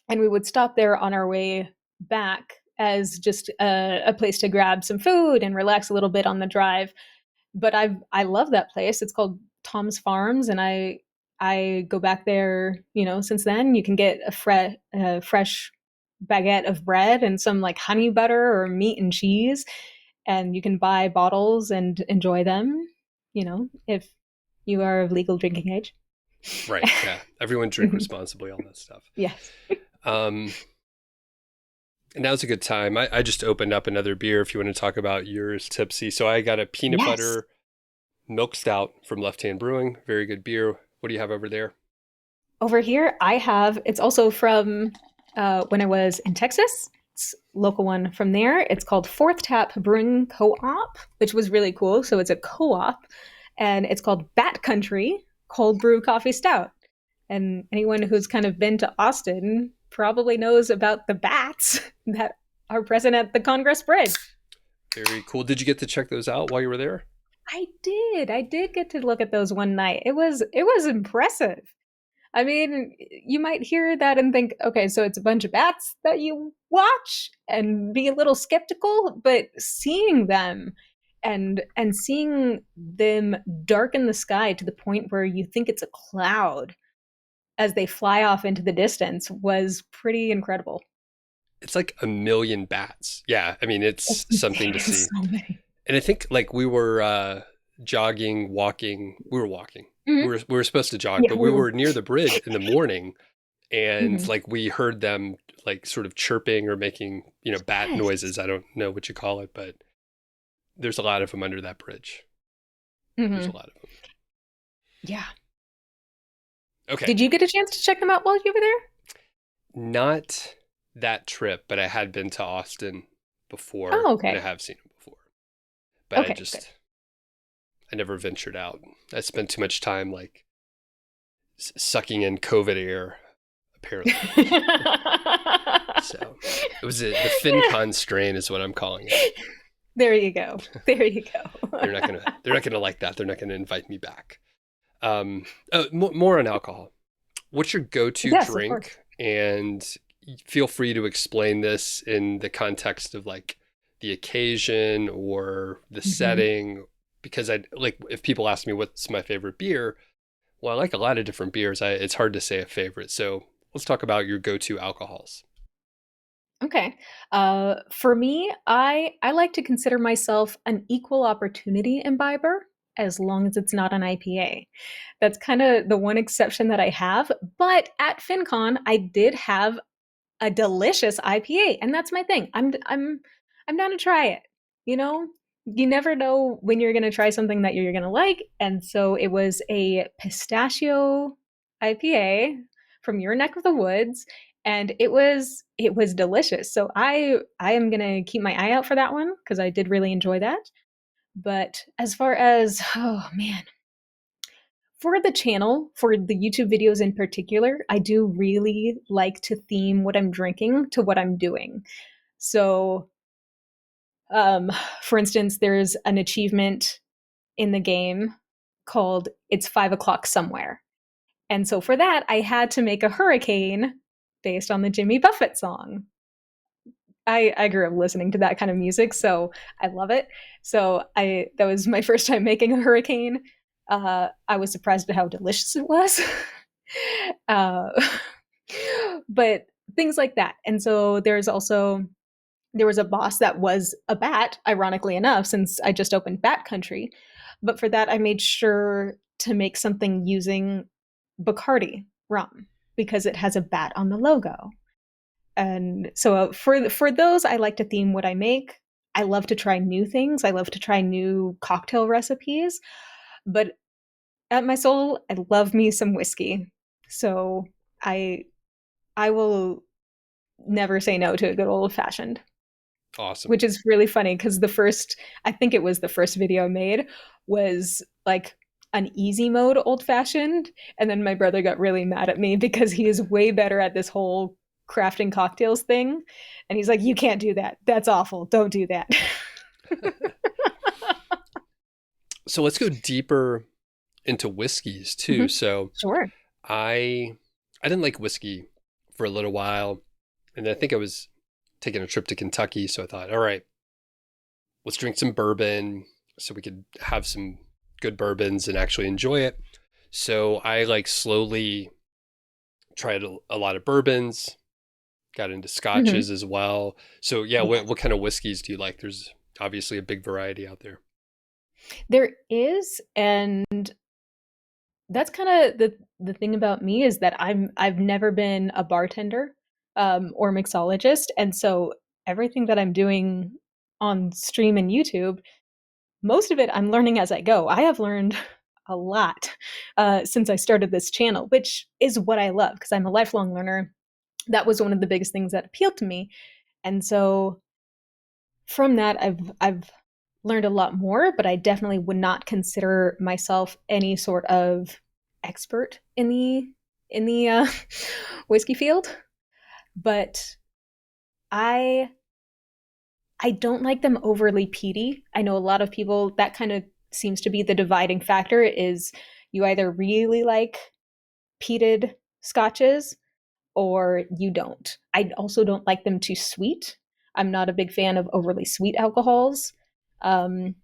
and we would stop there on our way back as just a place to grab some food and relax a little bit on the drive. But I love that place. It's called Tom's Farms, and I go back there. Since then you can get a fresh baguette of bread and some like honey butter or meat and cheese, and you can buy bottles and enjoy them. If you are of legal drinking age. Right. Yeah. Everyone drink responsibly, all that stuff. Yes. Um, and now's a good time. I just opened up another beer if you want to talk about yours, Tipsy. So I got a peanut Yes. butter milk stout from Left Hand Brewing. Very good beer. What do you have over there? Over here, it's also from when I was in Texas. It's a local one from there. It's called Fourth Tap Brewing Co-op, which was really cool. So it's a co-op, and it's called Bat Country Cold Brew Coffee Stout. And anyone who's kind of been to Austin probably knows about the bats that are present at the Congress Bridge. Very cool. Did you get to check those out while you were there? I did. I did get to look at those one night. It was impressive. I mean, you might hear that and think, okay, so it's a bunch of bats that you watch and be a little skeptical, but seeing them and seeing them darken the sky to the point where you think it's a cloud as they fly off into the distance was pretty incredible. It's like a million bats. Yeah. I mean, it's something to It is see. so many. And I think like we were jogging, walking. We were walking. Mhm. We were supposed to jog, Yeah, but we we were. were near the bridge in the morning, and Mhm. like we heard them like sort of chirping or making bat Yes. noises. I don't know what you call it, but there's a lot of them under that bridge. There's a Mhm. lot of them. Yeah. Okay, Did you get a chance to check them out while you were there? not that trip, but I had been to Austin before, Oh, and I okay. have seen them before. But Okay, good. I never ventured out. I spent too much time like sucking in COVID air, apparently. So it was the FinCon strain, is what I'm calling it. There you go. There you go. They're not gonna like that. They're not gonna invite me back. More on alcohol. What's your go-to Yes, of course. drink? And feel free to explain this in the context of like the occasion or the Mhm. setting. Because I like if people ask me what's my favorite beer, well, I like a lot of different beers. It's hard to say a favorite. So let's talk about your go-to alcohols. Okay. For me, I like to consider myself an equal opportunity imbiber as long as it's not an IPA. That's kind of the one exception that I have. But at FinCon, I did have a delicious IPA, and that's my thing. I'm down to try it. You know, you never know when you're going to try something that you're going to like, and so it was a pistachio IPA from your neck of the woods, and it was delicious. So I am going to keep my eye out for that one because I did really enjoy that. But as far as, oh man, for the channel, for the YouTube videos in particular, I do really like to theme what I'm drinking to what I'm doing. So, um, for instance, there's an achievement in the game called It's 5 o'clock Somewhere. And so for that, I had to make a hurricane based on the Jimmy Buffett song. I grew up listening to that kind of music, so I love it. So I that was my first time making a hurricane. I was surprised at how delicious it was. uh, but things like that. And so there was a boss that was a bat, ironically enough, since I just opened Bat Country. But for that, I made sure to make something using Bacardi rum because it has a bat on the logo. And so for those, I like to theme what I make. I love to try new things. I love to try new cocktail recipes. But at my soul, I love me some whiskey. So I I will never say no to a good old fashioned, Awesome. which is really funny because I think it was the first video I made was like an easy mode old fashioned. And then my brother got really mad at me because he is way better at this whole crafting cocktails thing. And he's like, you can't do that. That's awful. Don't do that. So let's go deeper into whiskeys too. Mhm. So Sure. I I didn't like whiskey for a little while, and I think I was taking a trip to Kentucky, so I thought, all right, let's drink some bourbon so we could have some good bourbons and actually enjoy it. So I like slowly tried a lot of bourbons, got into Hmm. scotches as well. So yeah, Yeah. what kind of whiskeys do you like? There's obviously a big variety out there. There is, and that's kind of the thing about me is that I've never been a bartender or mixologist, and so everything that I'm doing on stream and YouTube, most of it I'm learning as I go. I have learned a lot since I started this channel, which is what I love because I'm a lifelong learner. That was one of the biggest things that appealed to me, and so from that I've learned a lot more, but I definitely would not consider myself any sort of expert in the whiskey field. But I I don't like them overly peaty. I know a lot of people that kind of seems to be the dividing factor is you either really like peated scotches or you don't. I also don't like them too sweet. I'm not a big fan of overly sweet alcohols. Um,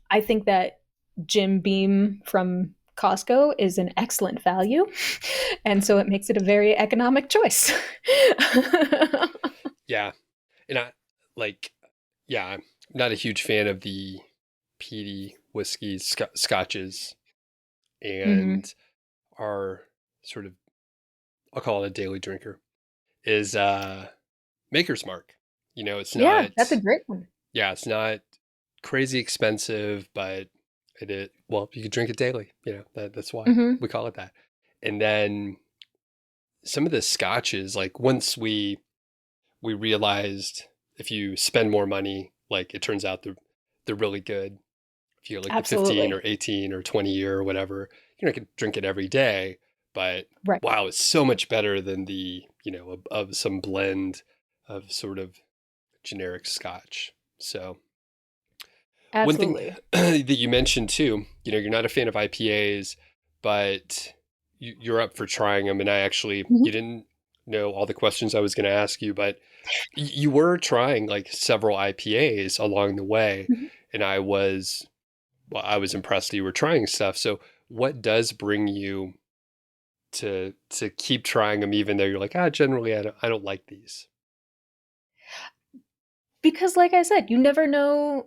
I think that Jim Beam from Costco is an excellent value, and so it makes it a very economic choice. Yeah, and I like yeah, I'm not a huge fan of the peaty whiskeys, scotches, Hmm. and our sort of, I'll call it a daily drinker, is Maker's Mark. You know, it's Yeah, that's a not, great one. yeah, it's not crazy expensive, but well, you could drink it daily. You know, that's why Hmm. we call it that. And then some of the scotches, like once we realized if you spend more money, like it turns out they're really good. If you get like the 15 Absolutely. or 18 or 20 year or whatever, you're not gonna drink it every day, but Right. wow, it's so much better than the, of some blend of sort of generic scotch. So one thing Absolutely. that you mentioned too, you're not a fan of IPAs, but you're up for trying them. And Mhm. you didn't know all the questions I was going to ask you, but you were trying like several IPAs along the way. Mhm. And I was impressed that you were trying stuff. So what does bring you to keep trying them, even though you're like, generally I don't like these. Because like I said, you never know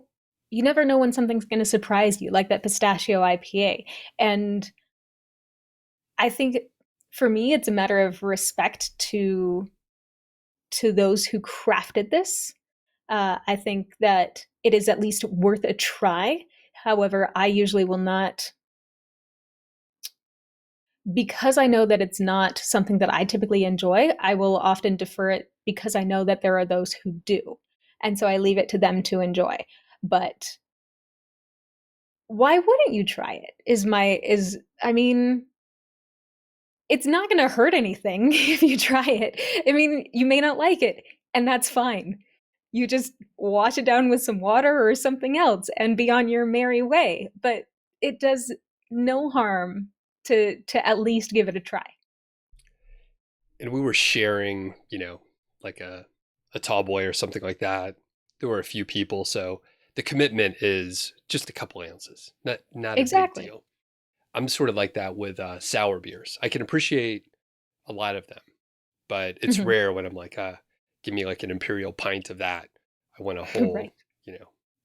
when something's going to surprise you, like that pistachio IPA. And I think for me it's a matter of respect to those who crafted this. I think that it is at least worth a try. However, I usually will not, because I know that it's not something that I typically enjoy, I will often defer it because I know that there are those who do. And so I leave it to them to enjoy. But why wouldn't you try it? I mean, it's not going to hurt anything if you try it. I mean, you may not like it, and that's fine. You just wash it down with some water or something else and be on your merry way. But it does no harm to at least give it a try. And we were sharing, like a tall boy or something like that. There were a few people, so the commitment is just a couple ounces, not a big Exactly. deal. I'm sort of like that with sour beers. I can appreciate a lot of them, but it's Hmm. rare when I'm like, give me like an imperial pint of that. I want a whole, Right.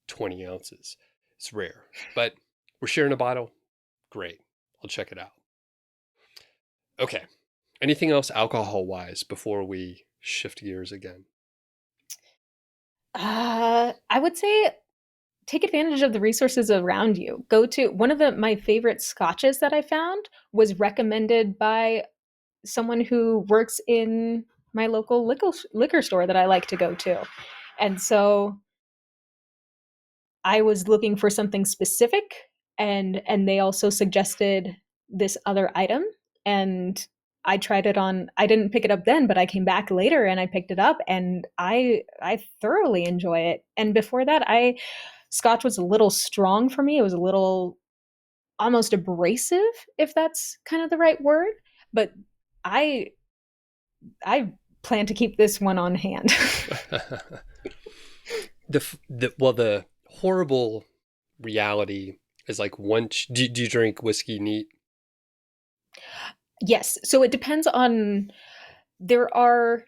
20 ounces. It's rare, but we're sharing a bottle. Great. I'll check it out. Okay. Anything else alcohol wise before we shift gears again? I would say take advantage of the resources around you. Go to one of my favorite scotches that I found was recommended by someone who works in my local liquor store that I like to go to. And so I was looking for something specific, and they also suggested this other item, and I tried it on. I didn't pick it up then, but I came back later and I picked it up, and I thoroughly enjoy it. And before that, I scotch was a little strong for me. It was a little almost abrasive, if that's kind of the right word. But I I plan to keep this one on hand. The horrible reality is like once do you drink whiskey neat? Yes, so it depends on there are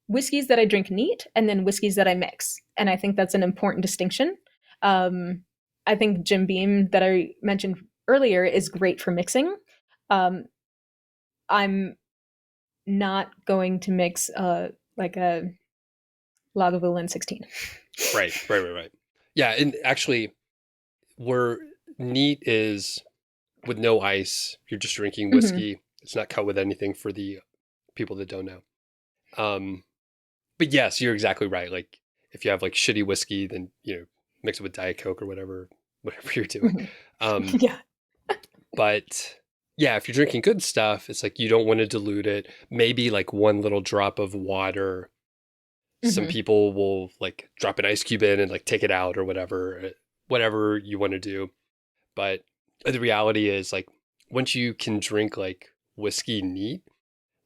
whiskeys that I drink neat and then whiskeys that I mix. And I think that's an important distinction. Um, I think Jim Beam that I mentioned earlier is great for mixing. Um, I'm not going to mix like a Lagavulin 16. Right. Yeah, and actually where neat is with no ice, you're just drinking Hmm. whiskey. It's not cut with anything for the people that don't know. Um, but yes, you're exactly right. Like if you have like shitty whiskey, then mix it with Diet Coke or whatever you're doing. Hmm. Um, Yeah. but yeah, if you're drinking good stuff, it's like you don't want to dilute it. Maybe like one little drop of water. Some Hmm. people will like drop an ice cube in and like take it out or whatever you want to do. But the reality is like once you can drink like whiskey neat,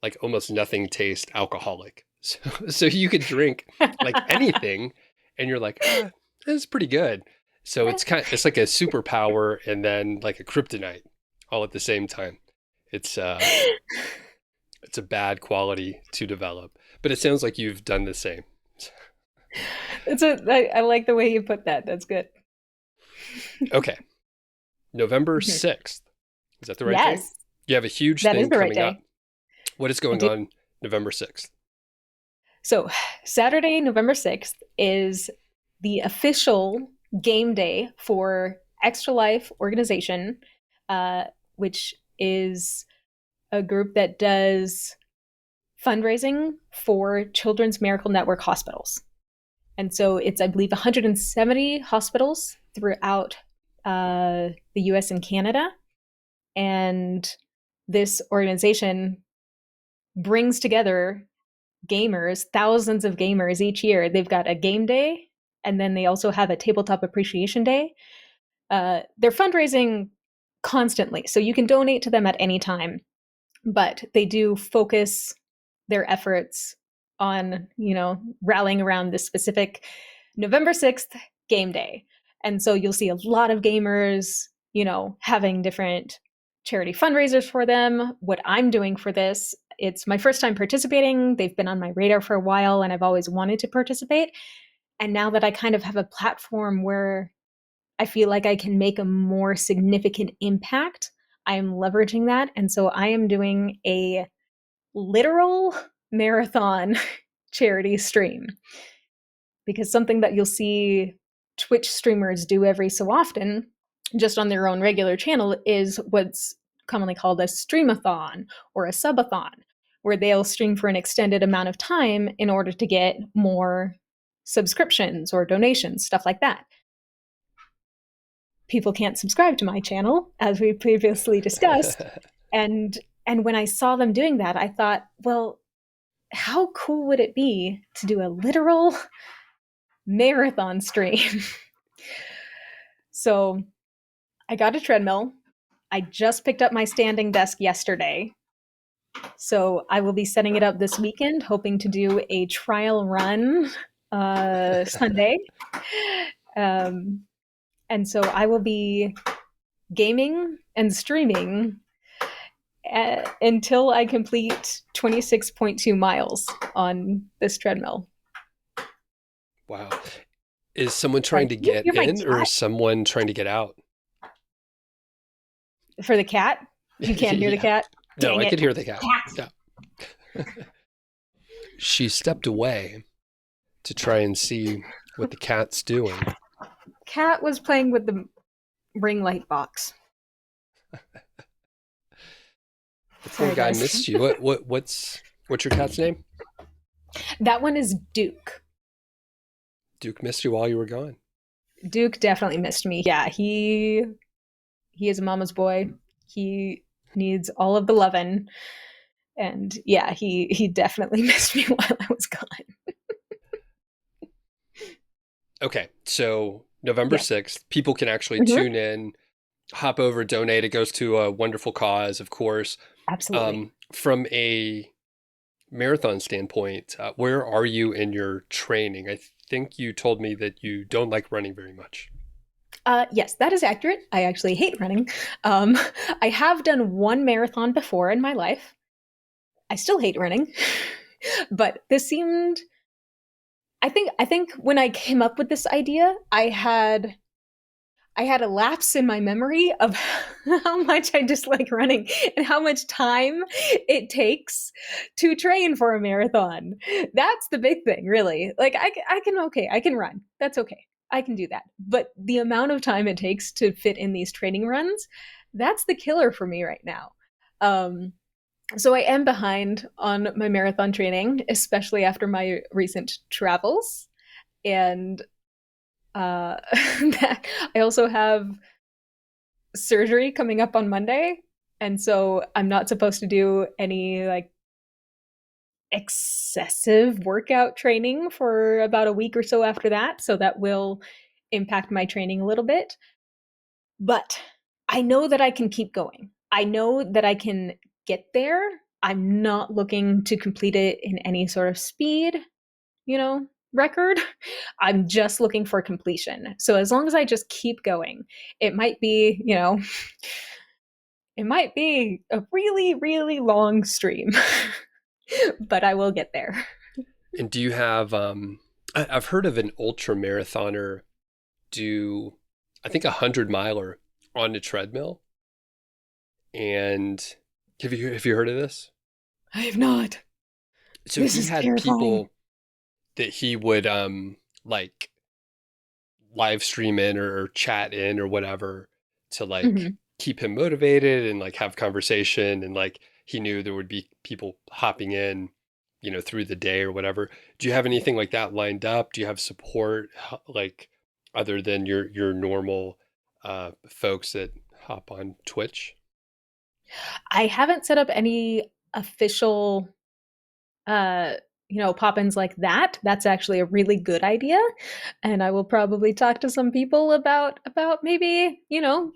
like almost nothing tastes alcoholic. So you could drink like anything and you're like, this is pretty good. So it's like a superpower and then like a kryptonite all at the same time. It's it's a bad quality to develop. But it sounds like you've done the same. I like the way you put that. That's good. Okay. November Mhm. 6th. Is that the right day? Yes, You have a huge that is thing the right coming up. day. What is I going do. on November 6th? So, Saturday, November 6th is the official game day for Extra Life Organization, uh, which is a group that does fundraising for Children's Miracle Network hospitals. And so it's, I believe, 170 hospitals throughout the US and Canada. And this organization brings together gamers, thousands of gamers each year. They've got a game day, and then they also have a tabletop appreciation day. They're fundraising constantly, so you can donate to them at any time, but they do focus their efforts on, rallying around this specific November 6th game day. And so you'll see a lot of gamers, having different charity fundraisers for them. What I'm doing for this, it's my first time participating. They've been on my radar for a while and I've always wanted to participate. And now that I kind of have a platform where I feel like I can make a more significant impact, I am leveraging that. And so I am doing a literal marathon charity stream, because something that you'll see Twitch streamers do every so often, just on their own regular channel, is what's commonly called a streamathon or a subathon, where they'll stream for an extended amount of time in order to get more subscriptions or donations, stuff like that. People can't subscribe to my channel, as we previously discussed. And when I saw them doing that, I thought, well, how cool would it be to do a literal marathon stream? So I got a treadmill. I just picked up my standing desk yesterday. So I will be setting it up this weekend, hoping to do a trial run Sunday. Um, and so I will be gaming and streaming until I complete 26.2 miles on this treadmill. Wow. Is someone trying Sorry, to can you get hear my in or is cat? someone trying to get out? For the cat? You can't hear the Yeah. cat? No, Dang I it. could hear the cat. Cat. Yeah. She stepped away to try and see what the cat's doing. Cat was playing with the ring light box. The poor Sorry, guy guys. missed you. What's your cat's name? That one is Duke. Duke missed you while you were gone. Duke definitely missed me. Yeah, he is a mama's boy. He needs all of the lovin'. And yeah, he definitely missed me while I was gone. Okay, so November Yes. 6th, people can actually Mhm. tune in, hop over, donate. It goes to a wonderful cause, of course. Absolutely. From a marathon standpoint, where are you in your training? I think you told me that you don't like running very much. Yes, that is accurate. I actually hate running. Um, I have done one marathon before in my life. I still hate running, but this seemed. I think when I came up with this idea, I had a lapse in my memory of how much I dislike running and how much time it takes to train for a marathon. That's the big thing, really. Like I can run. That's okay. I can do that. But the amount of time it takes to fit in these training runs, that's the killer for me right now. Um, so I am behind on my marathon training, especially after my recent travels. And I also have surgery coming up on Monday, and so I'm not supposed to do any like excessive workout training for about a week or so after that, so that will impact my training a little bit. But I know that I can keep going. I know that I can get there. I'm not looking to complete it in any sort of speed, record. I'm just looking for completion. So as long as I just keep going, it might be, it might be a really, really long stream, but I will get there. And do you have, I've heard of an ultra marathoner do, I think, 100 miler on the treadmill. And have you heard of this? I have not. So This he is had terrifying. people that he would like live stream in or chat in or whatever to like Mhm. keep him motivated and like have conversation, and like he knew there would be people hopping in, through the day or whatever. Do you have anything like that lined up? Do you have support, like, other than your normal folks that hop on Twitch? I haven't set up any official pop-ins like that. That's actually a really good idea, and I will probably talk to some people about maybe,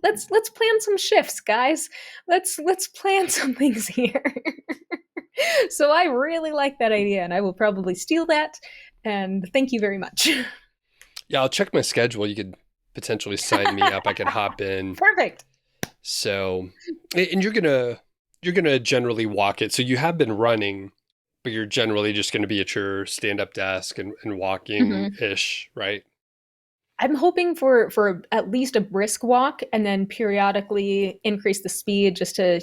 let's plan some shifts, guys. Let's plan some things here. So I really like that idea, and I will probably steal that, and thank you very much. Yeah, I'll check my schedule. You could potentially sign me up. I could hop in. Perfect. So, and you're gonna generally walk it. So you have been running, but you're generally just gonna be at your stand-up desk and walking Mhm. ish, right? I'm hoping for at least a brisk walk, and then periodically increase the speed just to,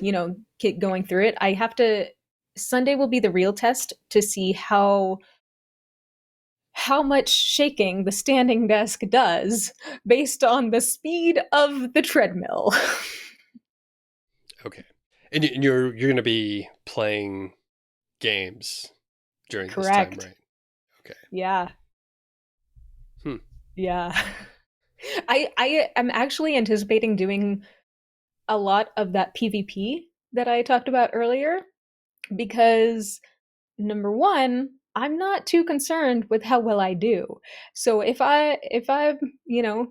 get going through it. I have to Sunday will be the real test to see how much shaking the standing desk does based on the speed of the treadmill. Okay. And you're gonna be playing games during this time, Correct. right? Okay. Yeah. Hmm. Yeah. I am actually anticipating doing a lot of that PvP that I talked about earlier, because number one, I'm not too concerned with how well I do. So if I'm,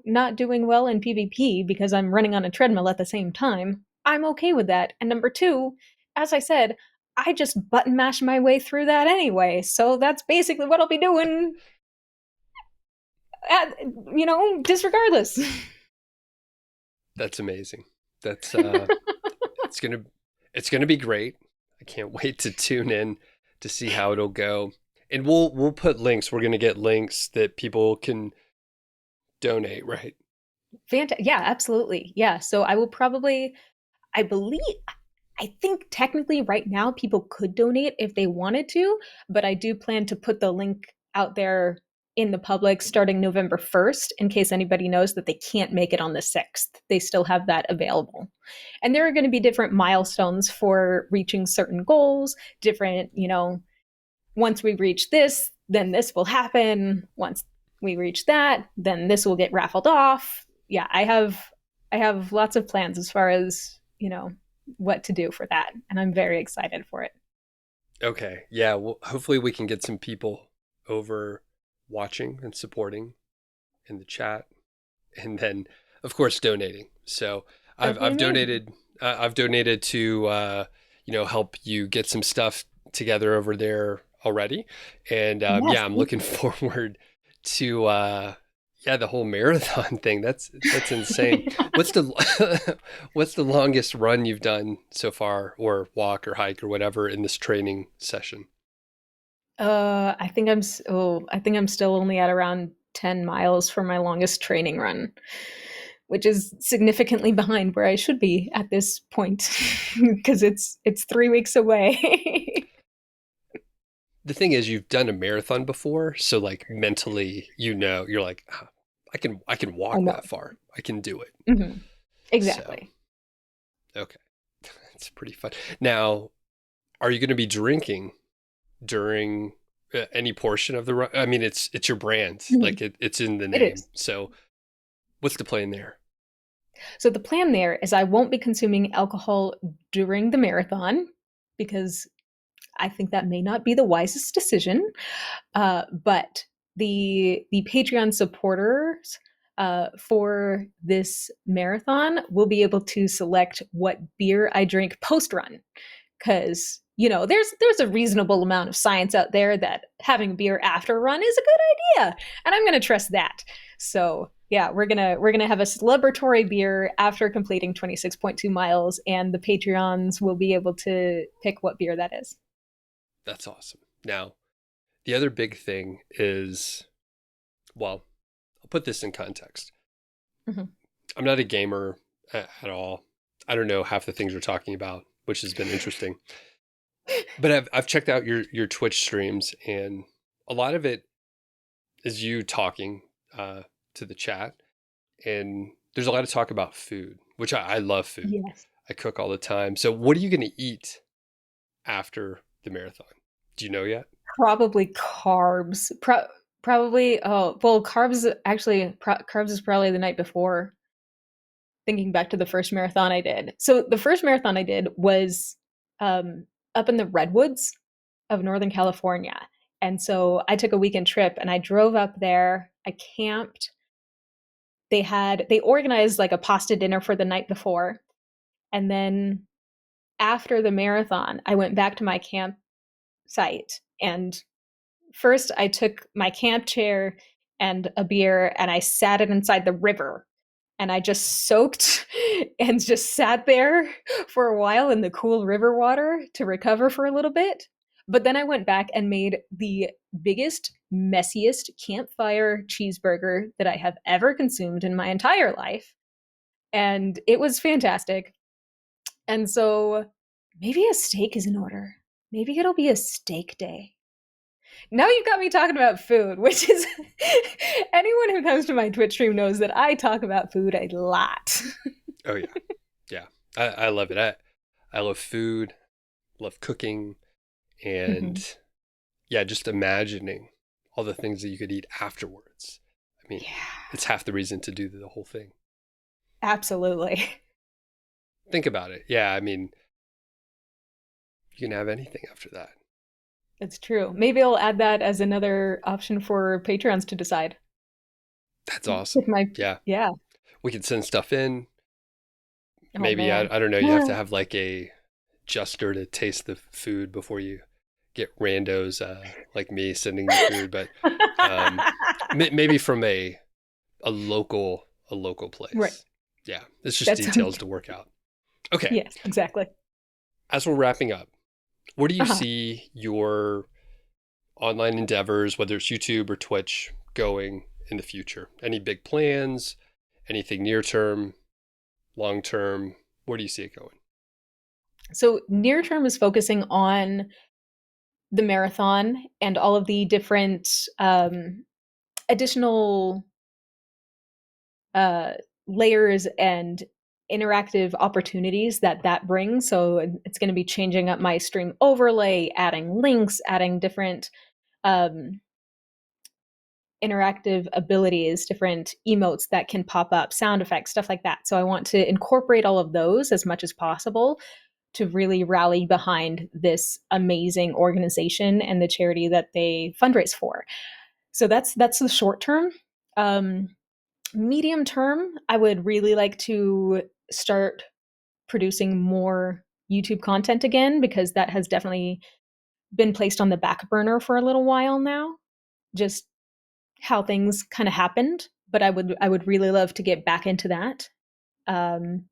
not doing well in PvP because I'm running on a treadmill at the same time, I'm okay with that. And number two, as I said, I just button mash my way through that anyway. So that's basically what I'll be doing, disregardless. That's amazing. That's it's gonna it's gonna be great. I can't wait to tune in to see how it'll go. And we'll put links. We're gonna get links that people can donate, right? Yeah, absolutely. Yeah. So I will probably, I believe, I think technically right now people could donate if they wanted to, but I do plan to put the link out there in the public starting November 1st in case anybody knows that they can't make it on the 6th. They still have that available. And there are going to be different milestones for reaching certain goals, different, once we reach this, then this will happen. Once we reach that, then this will get raffled off. Yeah, I have lots of plans as far as, what to do for that, and I'm very excited for it. Okay. Yeah. Well, hopefully we can get some people over watching and supporting in the chat, and then of course donating. So I've donated. I've donated to help you get some stuff together over there already, and Yes. yeah, I'm looking forward to the whole marathon thing. That's insane. What's the what's the longest run you've done so far, or walk or hike or whatever in this training session? I think I'm still only at around 10 miles for my longest training run, which is significantly behind where I should be at this point because it's 3 weeks away. The thing is, you've done a marathon before, so like mentally, you're like, "Ah, I can I walk know. that far. I can do it." Mhm. So, Exactly. okay, it's pretty fun. Now, are you going to be drinking during any portion of the run? I mean, it's your brand, Mhm. like it's in the It name. is. So, what's the plan there? So the plan there is I won't be consuming alcohol during the marathon because I think that may not be the wisest decision. But the Patreon supporters for this marathon will be able to select what beer I drink post run, because there's a reasonable amount of science out there that having beer after a run is a good idea, and I'm going to trust that. So yeah, we're gonna have a celebratory beer after completing 26.2 miles, and the Patreons will be able to pick what beer that is. That's awesome. Now, the other big thing is, well, I'll put this in context. Mhm. I'm not a gamer at all. I don't know half the things we're talking about, which has been interesting. But I've checked out your Twitch streams, and a lot of it is you talking to the chat, and there's a lot of talk about food, which I love food. Yes. I cook all the time. So, what are you going to eat after the marathon? Do you know yet? Probably carbs. Probably. Oh, well, carbs is probably the night before. Thinking back to the first marathon I did. So the first marathon I did was up in the redwoods of Northern California, and so I took a weekend trip and I drove up there. I camped. They organized like a pasta dinner for the night before, and then after the marathon, I went back to my campsite and first I took my camp chair and a beer and I sat it inside the river and I just soaked and just sat there for a while in the cool river water to recover for a little bit. But then I went back and made the biggest, messiest campfire cheeseburger that I have ever consumed in my entire life. And it was fantastic. And so maybe a steak is in order. Maybe it'll be a steak day. Now you've got me talking about food, which is anyone who comes to my Twitch stream knows that I talk about food a lot. Oh yeah, yeah. I love it. I love food, love cooking, Mhm. and yeah, just imagining all the things that you could eat afterwards. I mean, Yeah, it's half the reason to do the whole thing. absolutely. Think about it. Yeah, I mean, you can have anything after that. It's true. Maybe I'll add that as another option for patrons to decide. That's With awesome. my Yeah, Yeah. we could send stuff in. Oh Maybe man. I don't know. You have to have like a jester to taste the food before you get randos like me sending the food, but um, maybe from a local Right. place. Yeah, it's just That details sounds to work out. Okay, yes, exactly. as we're wrapping up, where do you Uh-huh. see your online endeavors, whether it's YouTube or Twitch, going in the future? Any big plans? Anything near term, long term? Where do you see it going? So near term is focusing on the marathon and all of the different additional uh, layers and interactive opportunities that that brings. So it's going to be changing up my stream overlay, adding links, adding different um, interactive abilities, different emotes that can pop up, sound effects, stuff like that. So I want to incorporate all of those as much as possible to really rally behind this amazing organization and the charity that they fundraise for. So that's the short term. Medium term, I would really like to start producing more YouTube content again because that has definitely been placed on the back burner for a little while now. Just how things kind of happened, but I would really love to get back into that. Um,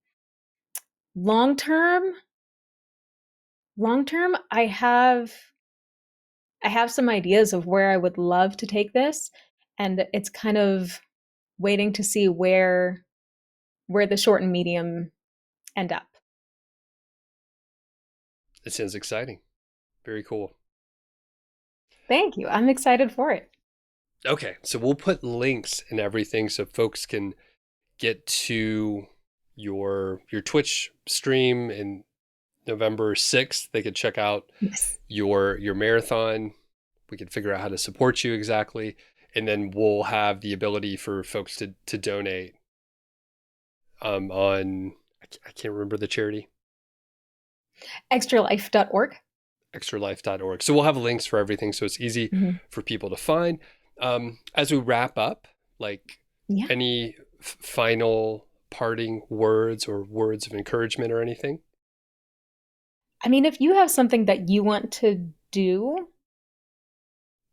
long term, long term, I have some ideas of where I would love to take this, and it's kind of waiting to see where the short and medium end up. It sounds exciting. Very cool. Thank you. I'm excited for it. Okay, so we'll put links and everything so folks can get to your Twitch stream in November 6th. They could check out Yes. your marathon. We can figure out how to support you exactly. And then we'll have the ability for folks to donate on, I can't remember the charity, Extralife.org. extralife.org. So we'll have links for everything so it's easy Mhm. for people to find. As we wrap up, like Yeah. any final parting words or words of encouragement or anything? I mean, if you have something that you want to do,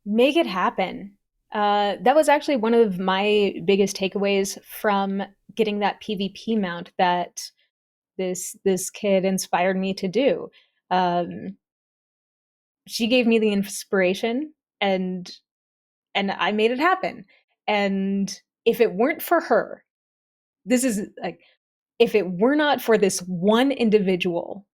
make it happen. That was actually one of my biggest takeaways from getting that PvP mount that this kid inspired me to do. Um, she gave me the inspiration, and I made it happen. And if it weren't for her, this is like, if it were not for this one individual,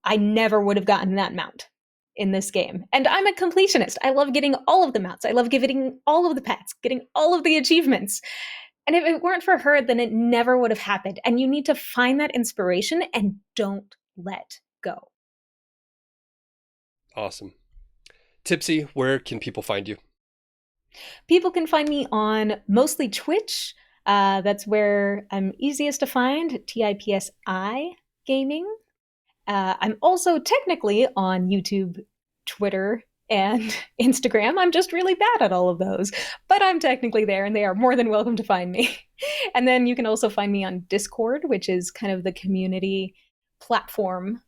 I never would have gotten that mount in this game. And I'm a completionist. I love getting all of the mounts. I love getting all of the pets, getting all of the achievements. And if it weren't for her, then it never would have happened. And you need to find that inspiration and don't let go. Awesome. Tipsy, where can people find you? People can find me on mostly Twitch. That's where I'm easiest to find, TIPSI Gaming. I'm also technically on YouTube, Twitter, and Instagram. I'm just really bad at all of those, but I'm technically there and they are more than welcome to find me. And then you can also find me on Discord, which is kind of the community platform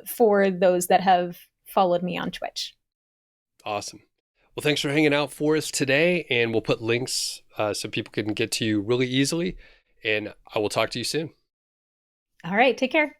for those that have followed me on Twitch. Awesome. Well, thanks for hanging out for us today, and we'll put links so people can get to you really easily. And I will talk to you soon. All right, take care.